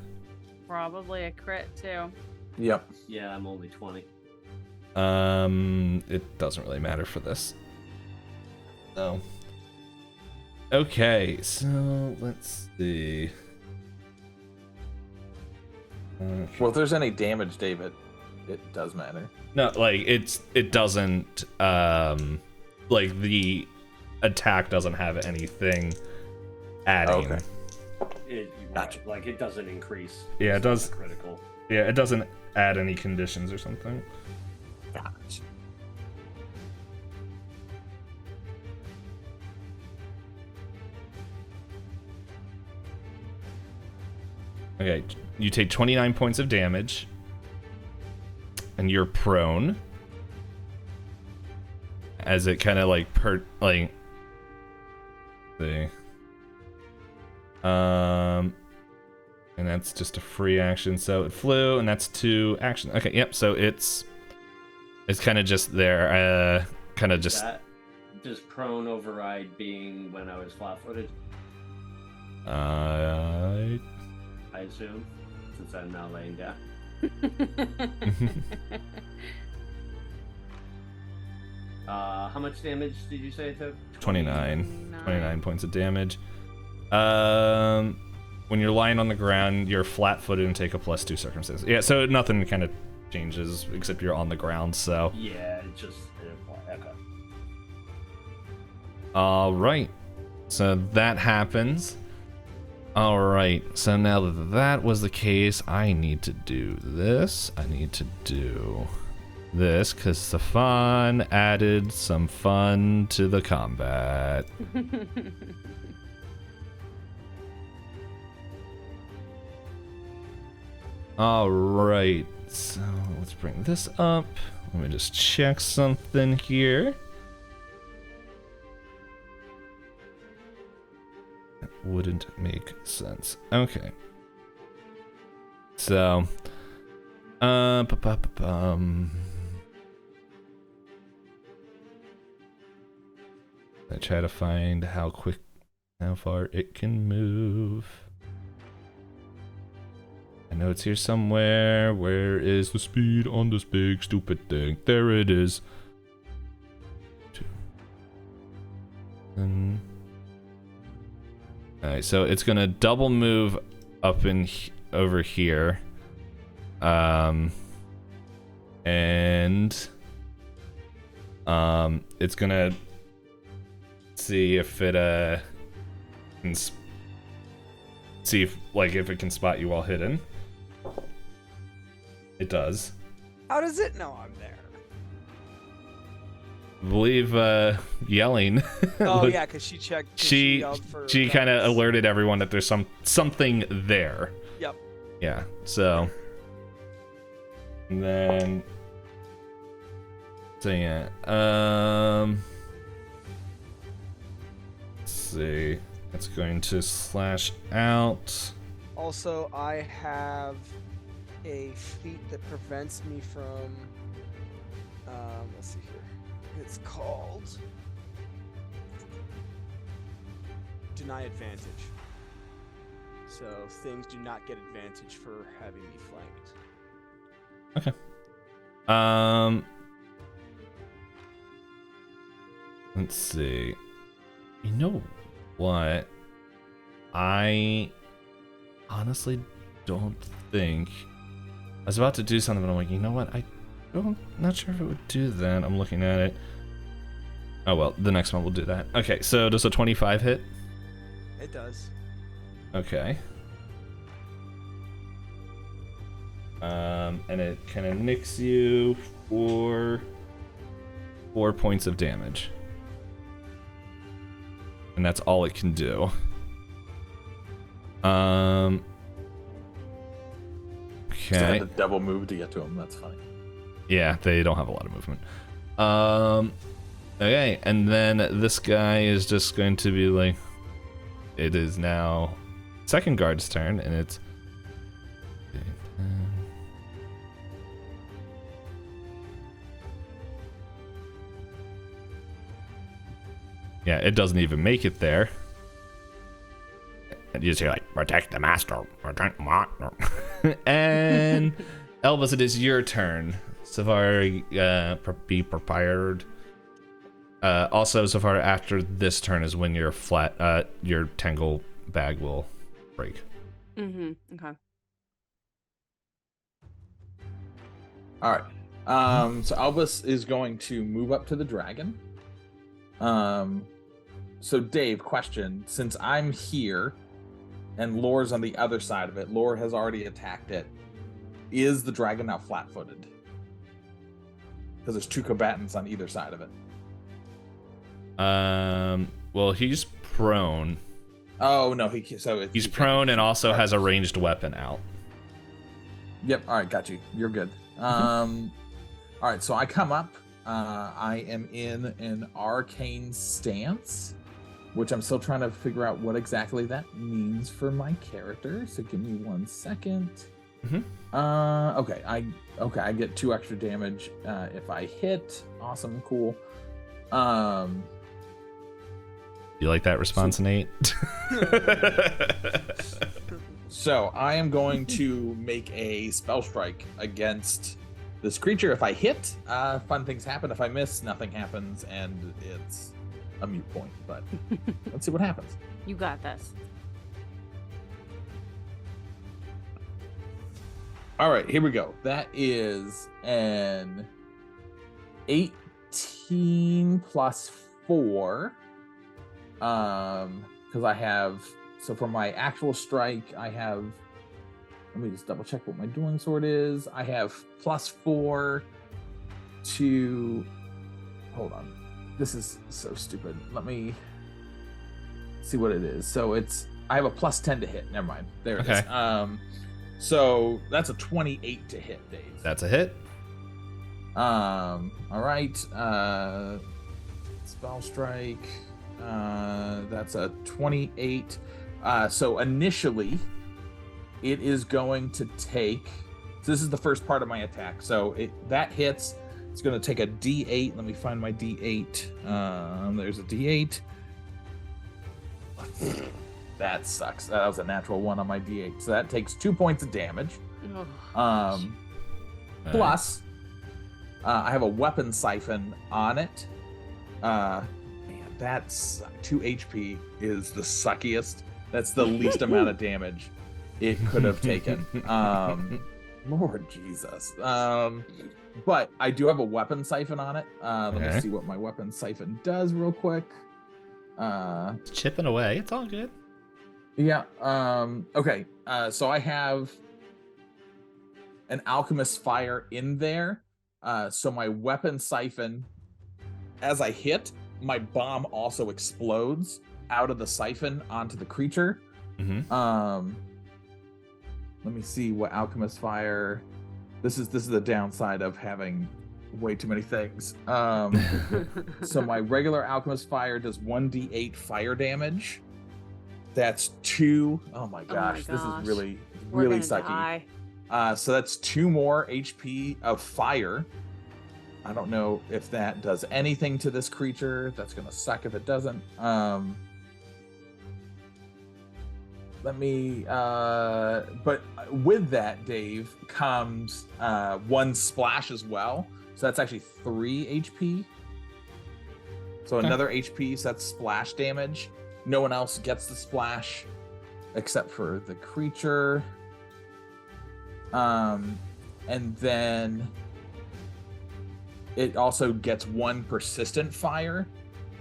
Probably a crit too. Yep. Yeah, I'm only 20. It doesn't really matter for this. So. Okay, so let's see. Well, if there's any damage, David, it does matter. No, like it doesn't like the attack doesn't have anything adding. Okay. Gotcha. Like it doesn't increase. Yeah, it It's does. not critical. Yeah, it doesn't add any conditions or something. Gotcha. Okay, you take 29 points of damage, and you're prone. As it kind of like see. And that's just a free action, so it flew, and that's 2 actions. Okay, yep. So it's kind of just there, kind of just. Does prone override being when I was flat-footed? I assume, since I'm now laying down. How much damage did you say it took? 29 points of damage. When you're lying on the ground, you're flat-footed and take a +2 circumstance. Yeah, so nothing kind of changes except you're on the ground. So. Yeah, it just okay. All right. So that happens. All right. So now that that was the case, I need to do this. I need to do this because Zephan added some fun to the combat. All right. So let's bring this up. Let me just check something here. That wouldn't make sense. Okay. So, I try to find how far it can move. I know it's here somewhere. Where is the speed on this big stupid thing? There it is. 2. Alright, so it's gonna double move up in over here. It's gonna see if it can see if it can spot you while hidden. It does. How does it know I'm there? I believe yelling. Oh yeah, because she checked. She kind of alerted everyone that there's something there. Yep. Yeah. So. And then. So yeah. Let's see. It's going to slash out. Also, I have a feat that prevents me from. Let's see here. It's called Deny Advantage. So things do not get advantage for having me flanked. Okay. Let's see. You know what? I honestly don't think. I was about to do something, but I'm like, you know what? Not sure if it would do that. I'm looking at it. Oh well, the next one will do that. Okay, so does a 25 hit? It does. Okay. And it kind of nicks you for 4 points of damage. And that's all it can do. Okay. So I had to double move to get to him. That's funny. Yeah, they don't have a lot of movement. Okay, and then this guy is just going to be like, it is now second guard's turn, and it's yeah, it doesn't even make it there. And you just hear like, protect the master, protect the master. And Elbus, it is your turn. Zevarra, be prepared. Also, Zevarra, after this turn is when your your tangle bag will break. Okay. All right. So Elbus is going to move up to the dragon. So Dave, question: since I'm here, and Lor's on the other side of it, Lor has already attacked it. Is the dragon now flat-footed? Because there's 2 combatants on either side of it. Well, he's prone. Oh no, he's prone and also has a ranged weapon out. Yep. All right, got you. You're good. All right, so I come up. I am in an arcane stance, which I'm still trying to figure out what exactly that means for my character. So give me 1 second. Okay, I get 2 extra damage if I hit. Awesome, cool. You like that response, Nate? So I am going to make a spell strike against this creature. If I hit, fun things happen. If I miss, nothing happens, and it's a mute point. But let's see what happens. You got this. All right, here we go. That is an 18 plus 4. Because I have, so for my actual strike, I have, let me just double check what my dueling sword is. I have plus 4 to, hold on. This is so stupid. Let me see what it is. So I have a plus 10 to hit. Never mind. There it is. So that's a 28 to hit, Dave. That's a hit. All right. Spell strike. That's a 28. So initially, it is going to take. So this is the first part of my attack. So that hits. It's going to take a D8. Let me find my D8. There's a D8. That sucks. That was a natural 1 on my D8. So that takes 2 points of damage. Plus, I have a weapon siphon on it. That's 2 HP is the suckiest. That's the least amount of damage it could have taken. Lord Jesus. But I do have a weapon siphon on it. Let me see what my weapon siphon does real quick. It's chipping away. It's all good. Yeah. Okay. So I have an alchemist fire in there. So my weapon siphon, as I hit, my bomb also explodes out of the siphon onto the creature. Let me see what alchemist fire. This is the downside of having way too many things. So my regular alchemist fire does 1d8 fire damage. That's 2. Oh my gosh, this is really sucky. So that's 2 more HP of fire. I don't know if that does anything to this creature. That's gonna suck if it doesn't. Let me but with that, Dave, comes 1 splash as well. So that's actually 3 HP. So another HP, so that's splash damage. No one else gets the splash except for the creature. And then it also gets 1 persistent fire.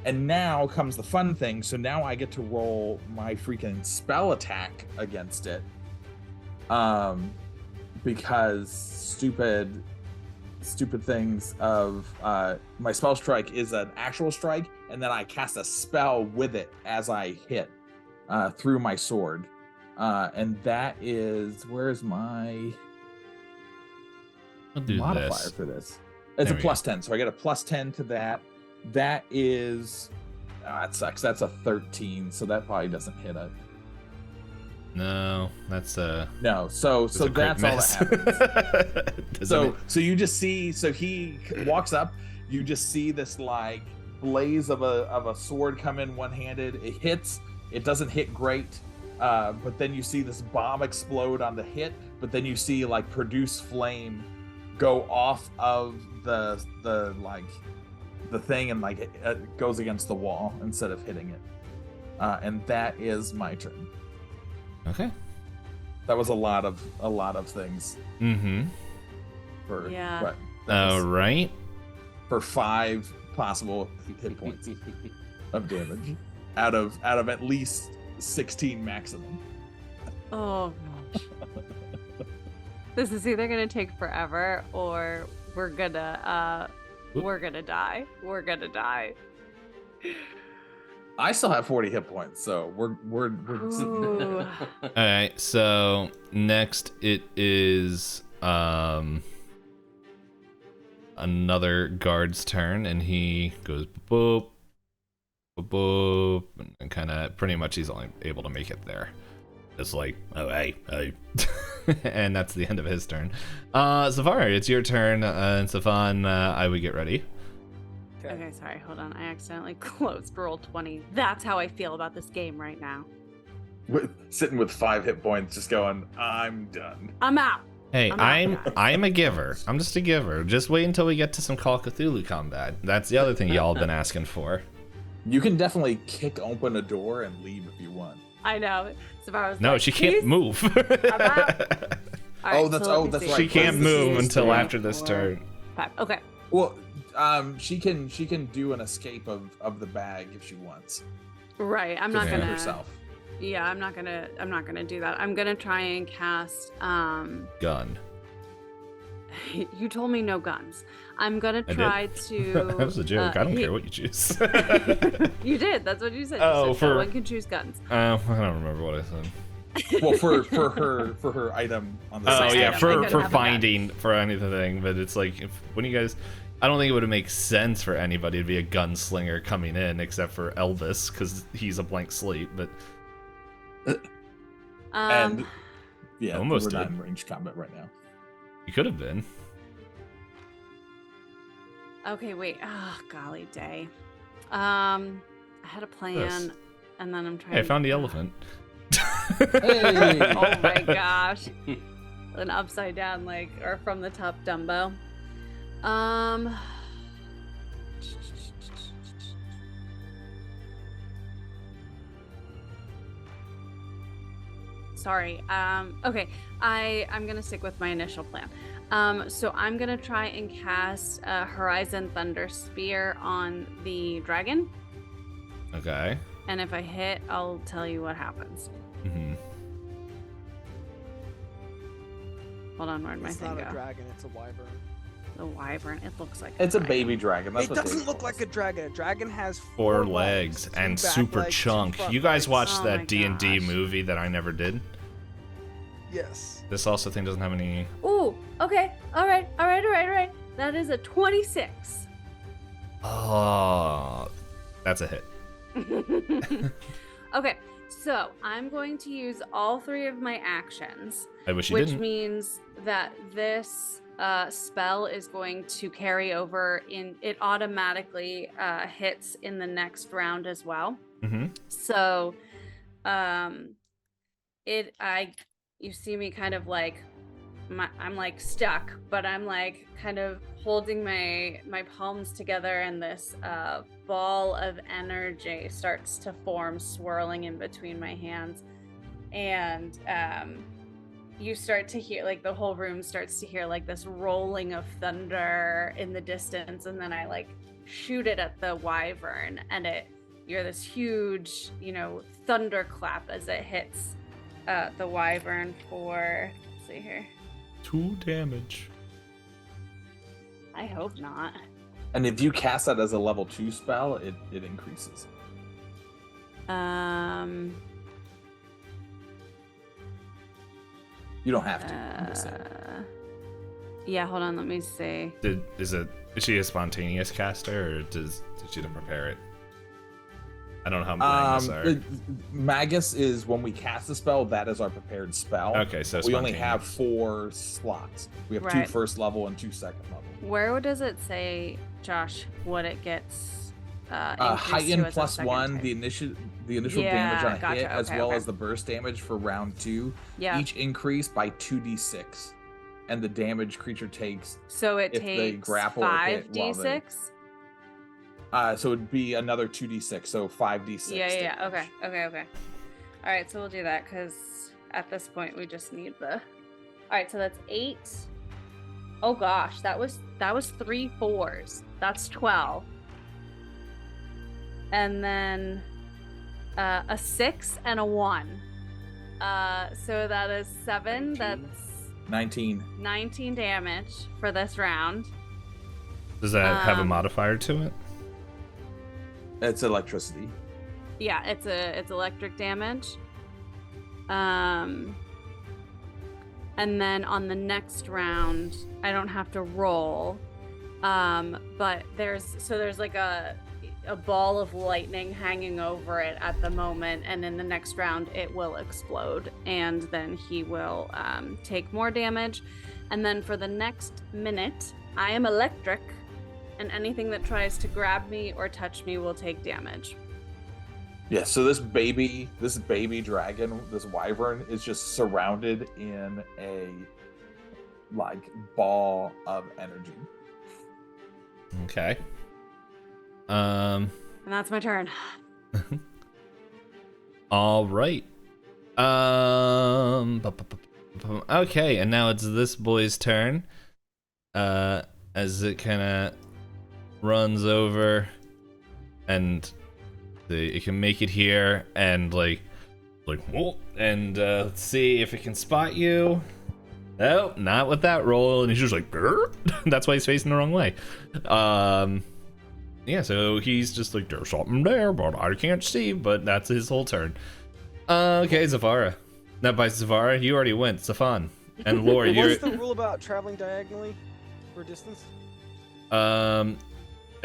And now comes the fun thing. So now I get to roll my freaking spell attack against it. Because stupid things of my spell strike is an actual strike, and then I cast a spell with it as I hit through my sword. And that is, where's my modifier for this? It's a plus 10, so I get a plus 10 to that. That is, that sucks. That's a 13, so that probably doesn't hit it. No, that's no. So that's all that happens. So you just see. So he walks up. You just see this like blaze of a sword come in one-handed. It hits. It doesn't hit great. But then you see this bomb explode on the hit. But then you see like produce flame go off of the thing, and like it goes against the wall instead of hitting it. And that is my turn. Okay. That was a lot of things. Mm-hmm. All right. For 5 possible hit points of damage out of at least 16 maximum. Oh gosh. This is either gonna take forever or we're gonna die. We're gonna die. I still have 40 hit points, so we're Ooh. All right, so next it is another guard's turn, and he goes boop, boop, boop, and kind of pretty much he's only able to make it there. It's like, oh, hey. And that's the end of his turn. Zevarra, it's your turn, and Zephan, I would get ready. Okay, sorry, hold on. I accidentally closed roll 20. That's how I feel about this game right now. Sitting with 5 hit points, just going, I'm done. I'm out. Hey, I'm a giver. I'm just a giver. Just wait until we get to some Call of Cthulhu combat. That's the other thing y'all have been asking for. You can definitely kick open a door and leave if you want. I know. Zevarra's no, like, she can't move. I'm out. All right, that's right. She can't move until after this turn. 5. Okay. Well, she can do an escape of the bag if she wants. Right. I'm not gonna herself. Yeah, I'm not gonna do that. I'm gonna try and cast gun. You told me no guns. I'm gonna try to. That was a joke. I don't care what you choose. You did. That's what you said. Oh, you said no one can choose guns. I don't remember what I said. Well, for her item on the. Oh yeah, for for finding for anything, but it's like when you guys. I don't think it would make sense for anybody to be a gunslinger coming in except for Elbus because he's a blank slate. But and yeah, almost we're not did. in range combat right now. You could have been. Okay, wait. Oh, golly day. I had a plan, and then I'm trying. Hey, I found the elephant. Hey! Oh my gosh. An upside down, like, or from the top Dumbo. Sorry. Okay. I'm gonna stick with my initial plan. So I'm gonna try and cast Horizon Thunder Spear on the dragon. Okay. And if I hit, I'll tell you what happens. Mm-hmm. Hold on, where'd my It's thing not go? a dragon, it's a wyvern. The wyvern. It looks like It's a dragon. baby dragon. That's It what doesn't they look call like it. a dragon. A dragon has 4 legs two and back super legs, 2 chunk. front You guys legs. watched Oh my that D&D gosh. movie that I never did? Yes. This also thing doesn't have any. Ooh, okay. All right. That is a 26. Oh, that's a hit. Okay, so I'm going to use all 3 of my actions, I wish you which didn't. means that this spell is going to carry over in it automatically hits in the next round as well. Mm-hmm. So you see me kind of like I'm like stuck, but I'm like kind of holding my palms together, and this ball of energy starts to form, swirling in between my hands, and you start to hear, like, the whole room starts to hear like this rolling of thunder in the distance, and then I like shoot it at the wyvern, and you're this huge, thunderclap as it hits the wyvern for, let's see here, 2 damage. I hope not. And if you cast that as a level 2 spell, it increases. You don't have to. I'm just saying. Yeah, hold on, let me see. Is she a spontaneous caster, or did she prepare it? I don't know how Magus are. Magus is when we cast a spell, that is our prepared spell. Okay, so we only have 4 slots. We have 2 first level and 2 second level. Where does it say, Josh, what it gets? Heighten +1, the initial damage on a hit, as well as the burst damage for round 2. Yeah. Each increase by 2d6, and the damage creature takes. So it if takes they grapple 5d6. So it'd be another 2d6, so 5d6. Yeah. Okay. All right, so we'll do that because at this point we just need the. All right, so that's 8. Oh gosh, that was 3 4s. That's 12. And then a 6 and a 1. So that is 7. 19. That's 19 damage for this round. Does that have a modifier to it? It's electricity. Yeah, it's electric damage. And then on the next round, I don't have to roll. But there's like a ball of lightning hanging over it at the moment, and in the next round it will explode, and then he will take more damage. And then for the next minute, I am electric, and anything that tries to grab me or touch me will take damage. Yeah, so this baby dragon, this wyvern, is just surrounded in a ball of energy. Okay. And that's my turn. All right. Okay, and now it's this boy's turn. As it kind of runs over, and it can make it here, and whoa, and let's see if it can spot you. Oh, not with that roll, and he's just like, grr. That's why he's facing the wrong way. Yeah, so he's just like, there's something there, but I can't see, but that's his whole turn. Okay, Zevarra. Not by Zevarra, you already went. Zephan. And Lor, you're... What's the rule about traveling diagonally for distance? I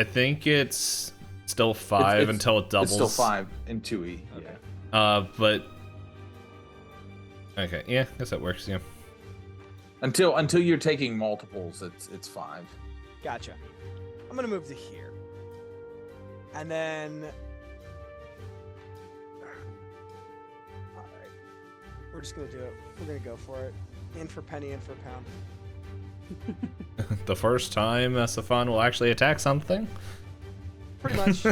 think it's still 5 until it doubles. It's still 5 in 2e, okay. Yeah. But... Okay, yeah, I guess that works, yeah. Until you're taking multiples, it's 5. Gotcha. I'm gonna move to here. And then... Alright. We're just gonna do it. We're gonna go for it. In for penny, in for pound. The first time Zephan will actually attack something? Pretty much.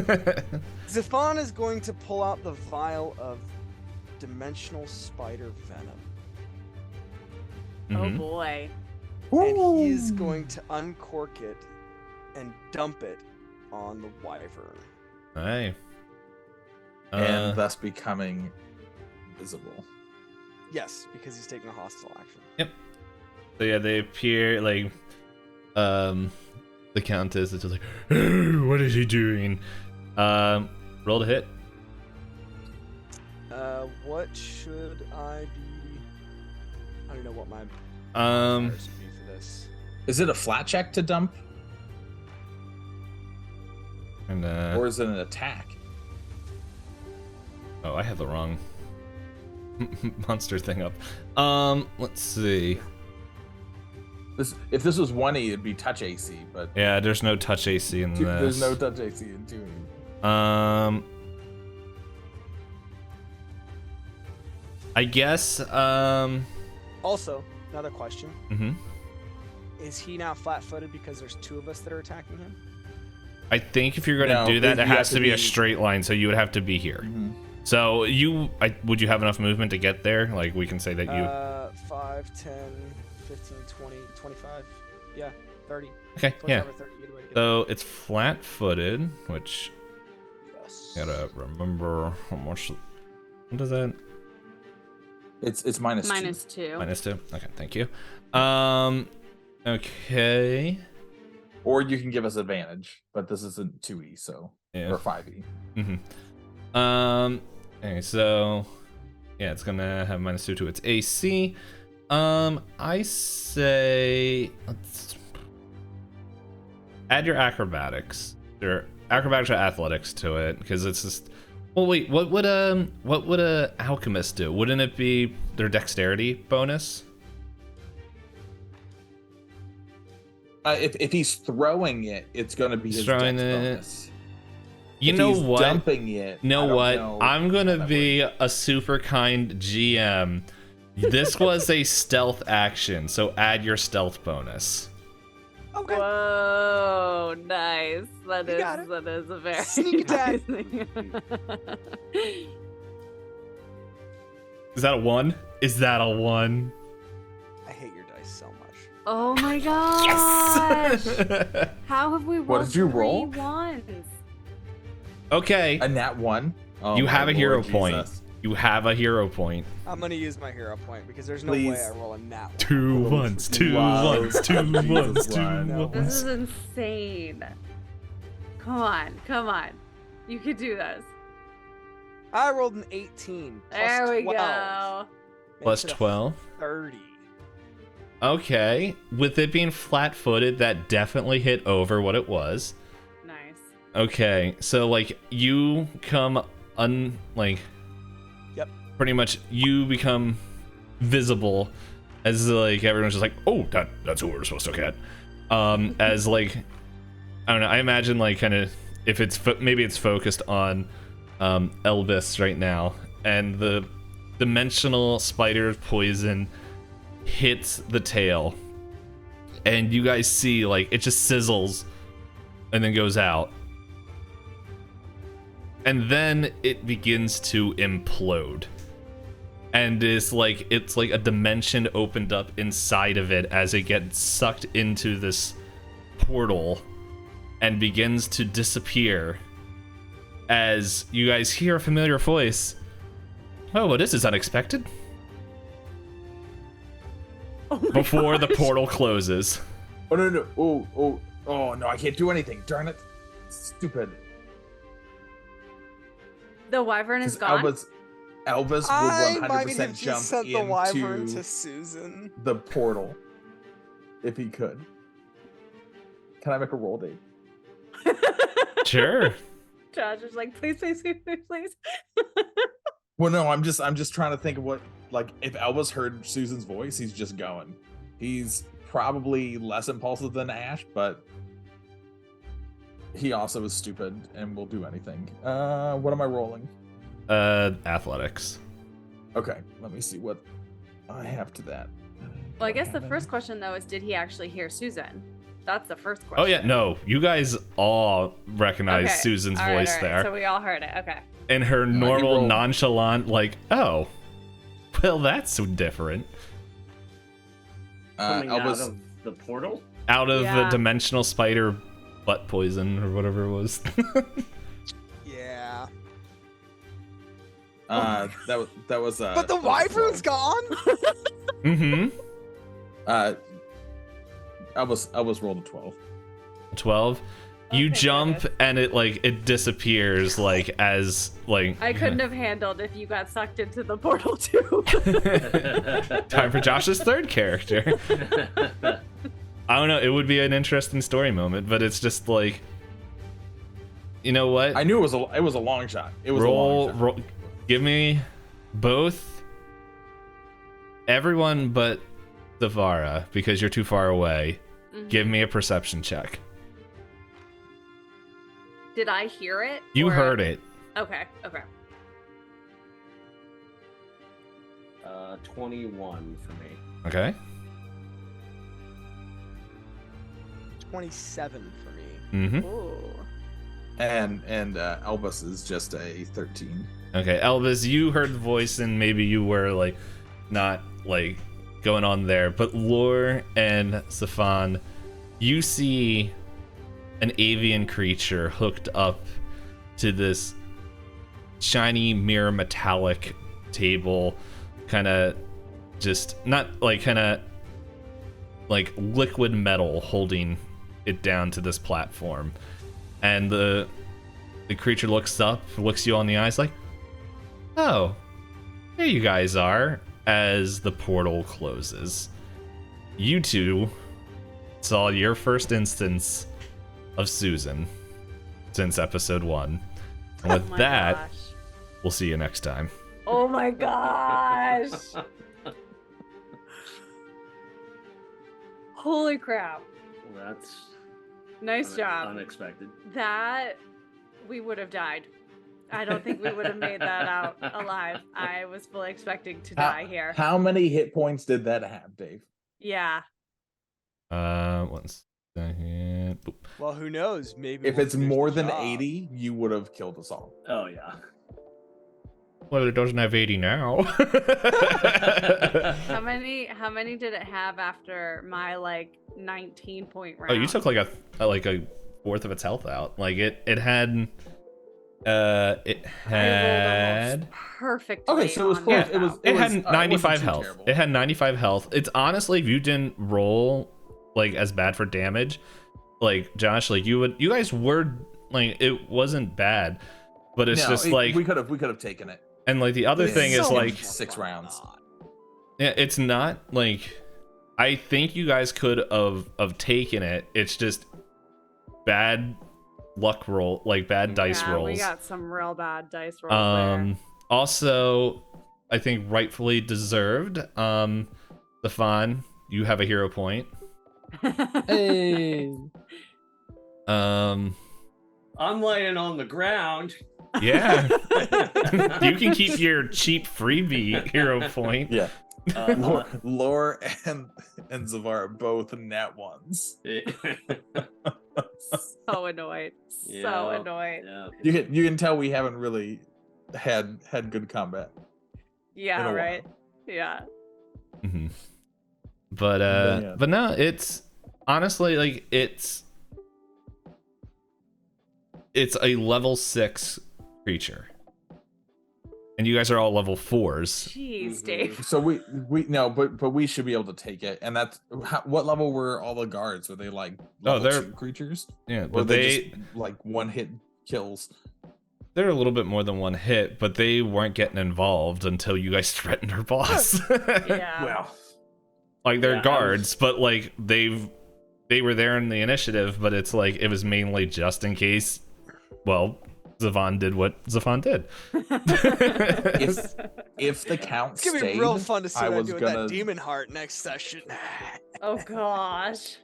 Zephan is going to pull out the vial of dimensional spider venom. Mm-hmm. Oh boy. And he is going to uncork it and dump it on the wyvern. Hey. And thus becoming visible. Yes, because he's taking a hostile action. Yep. So yeah, they appear the Countess is just like, oh, what is he doing? Roll to hit. What should I be? I don't know what my modifiers would be for this. Is it a flat check to dump? And or is it an attack? Oh, I have the wrong monster thing up. Let's see. If this was 1e, it'd be touch AC, but yeah, there's no touch AC in this. There's no touch AC in 2e. I guess. Also, another question. Mm-hmm. Is he now flat-footed because there's 2 of us that are attacking him? I think if you're gonna do that, it has to be a straight line, so you would have to be here. Mm-hmm. So would you have enough movement to get there? Like we can say that you. 5, 5, 10, 15, 20, 25. Yeah, 30. Okay, 25 yeah. or 30, either way to get it. So it's flat-footed, which Yes. gotta remember how much. What is that? It's minus two. -2. -2. Okay, thank you. Okay. Or you can give us advantage, but this isn't 2e, so Yeah. or 5e. Okay, so yeah, it's gonna have -2 to its AC. I say let's add your acrobatics. Your acrobatics or athletics to it, because it's just. Well, wait. What would a alchemist do? Wouldn't it be their dexterity bonus? If he's throwing it, it's going to be his Throwing dex it. bonus. You If know he's what? dumping it. You know I don't what? know I'm how gonna that be works. a super kind GM. This was a stealth action, so add your stealth bonus. Okay. Whoa, nice. That You got it. is a very Sneak attack. nice thing. Is that a 1? Is that a 1? I hate your dice so much. Oh my gosh! Yes! How have we rolled What did you 3 roll? ones? Okay, A nat 1. Oh, you my have a hero Lord point. Jesus. You have a hero point. I'm gonna use my hero point because there's no Please. way I roll a nat one. 2 ones, 2 Wow. ones, 2 Jesus, ones, 2 Ryan. No. This ones. is insane. Come on. You could do this. I rolled an 18. Plus There we 12. go. Plus Makes it a 12. 30. Okay, with it being flat-footed, that definitely hit over what it was. Nice. Okay, so like you come Yep. pretty much you become visible as like everyone's just like, oh, that's who we're supposed to look at. As like I don't know, I imagine like kind of if it's maybe it's focused on Elbus right now, and the dimensional spider poison hits the tail, and you guys see like it just sizzles and then goes out, and then it begins to implode, and it's like a dimension opened up inside of it as it gets sucked into this portal and begins to disappear, as you guys hear a familiar voice. Oh, well, this is unexpected. Oh my Before the gosh. portal closes. Oh, no. Oh, no, I can't do anything. Darn it. Stupid. The wyvern is 'Cause gone. Elbus I would might 100% have jump just sent the wyvern into to Susan. the portal. If he could. Can I make a roll, Dave? Sure. Josh is like, please. Well, no, I'm just trying to think of what, like, if Elbus heard Susan's voice, he's just going. He's probably less impulsive than Ash, but he also is stupid and will do anything. What am I rolling? Athletics. Okay, let me see what I have to that. Well, I guess the first question though is, did he actually hear Susan? That's the first question. Oh yeah, no, you guys all recognize Okay. Susan's All right, voice all right. there. So we all heard it. Okay. And her he normal rolled. nonchalant, like, oh, well, that's so different. Coming out Elbus, of the portal? Out of the Yeah. dimensional spider butt poison or whatever it was. Yeah. that was But the that was wyvern's gone? Mm-hmm. Elbus rolled a 12. 12. You Okay, jump goodness. and it disappears like as like I couldn't have handled if you got sucked into the portal too. time for Josh's third character. I don't know, it would be an interesting story moment, but it's just like, you know what? I knew it was a long shot. It was a long shot. roll, give me both everyone but Zevarra, because you're too far away. Mhm. Give me a perception check. Did I hear it? You or- heard it. Okay. 21 for me. Okay. 27 for me. Mm-hmm. Ooh. And Elbus is just a 13. Okay, Elvis, you heard the voice and maybe you were like not like going on there. But Lor and Zephan, you see an avian creature hooked up to this shiny mirror metallic table, kind of just not like kind of like liquid metal holding it down to this platform. And the creature looks up, looks you all in the eyes like, oh, there you guys are, as the portal closes. You two saw your first instance of Susan since episode 1. And with that, gosh. we'll see you next time. Oh my gosh. Holy crap. That's Nice job. unexpected. That we would have died. I don't think we would have made that out alive. I was fully expecting to die here. How many hit points did that have, Dave? Yeah. 1 second. Boop. Well, who knows? Maybe If we'll it's finish more the than job. 80, you would have killed us all. Oh yeah. Well, it doesn't have 80 now. How many did it have after my like 19-point round? Oh, you took like a fourth of its health out. Like it had I rolled almost perfectly. Okay, so it was on close. that. It was. it had wasn't 95 too health. terrible. It had 95 health. It's honestly, if you didn't roll like as bad for damage, like Josh, like you guys were like, it wasn't bad, but it's just like we could have taken it. and like the other It's thing is so like, much 6 fun. rounds. yeah, it's not like, I think you guys could have taken it. It's just bad luck roll, like bad dice Yeah, rolls. we got some real bad dice rolls Also, I think rightfully deserved. Zephan, you have a hero point. there. Hey. I'm laying on the ground. Yeah. You can keep your cheap freebie hero point. Yeah. Uh, Lor and Zevarra both net ones. So annoyed. So Yeah. annoyed. yeah. You can tell we haven't really had good combat. in Yeah, a right. while. Yeah. Mhm. But Yeah. but no, it's honestly like it's a level 6 creature. And you guys are all level 4s. Jeez, Mhm. Dave. So we no, but we should be able to take it. And that's what level were all the guards? Were they like level they're- 2 creatures? Yeah, Or but they just like one hit kills? they're a little bit more than one hit, but they weren't getting involved until you guys threatened her boss. Yeah. Well, Like they're Yeah, I guards, but like they were there in the initiative, but it's like it was mainly just in case. Well, Zephan did what Zephan did. If the count It's gonna stayed, be real fun to see I what I was do with gonna that demon heart next session. Oh gosh.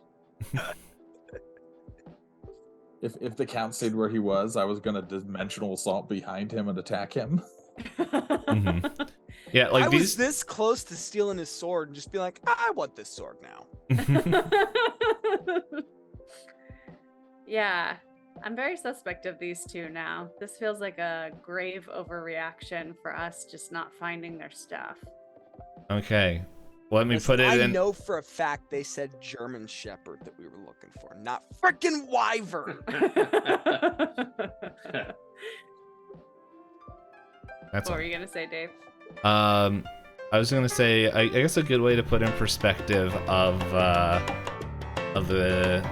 if the count stayed where he was, I was gonna dimensional assault behind him and attack him. Mhm. Yeah, like I these. was this close to stealing his sword and just be like, I want this sword now. Yeah. I'm very suspect of these two now. This feels like a grave overreaction for us just not finding their stuff. Okay, let me Listen, put it I in. know for a fact they said German Shepherd that we were looking for, not freaking Wyvern. That's What all. were you gonna say, Dave? I was gonna say, I guess a good way to put in perspective of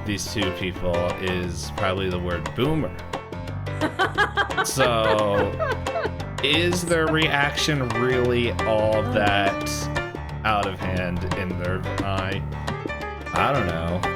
these two people is probably the word boomer. So, is their reaction really all that out of hand in their eye? I don't know.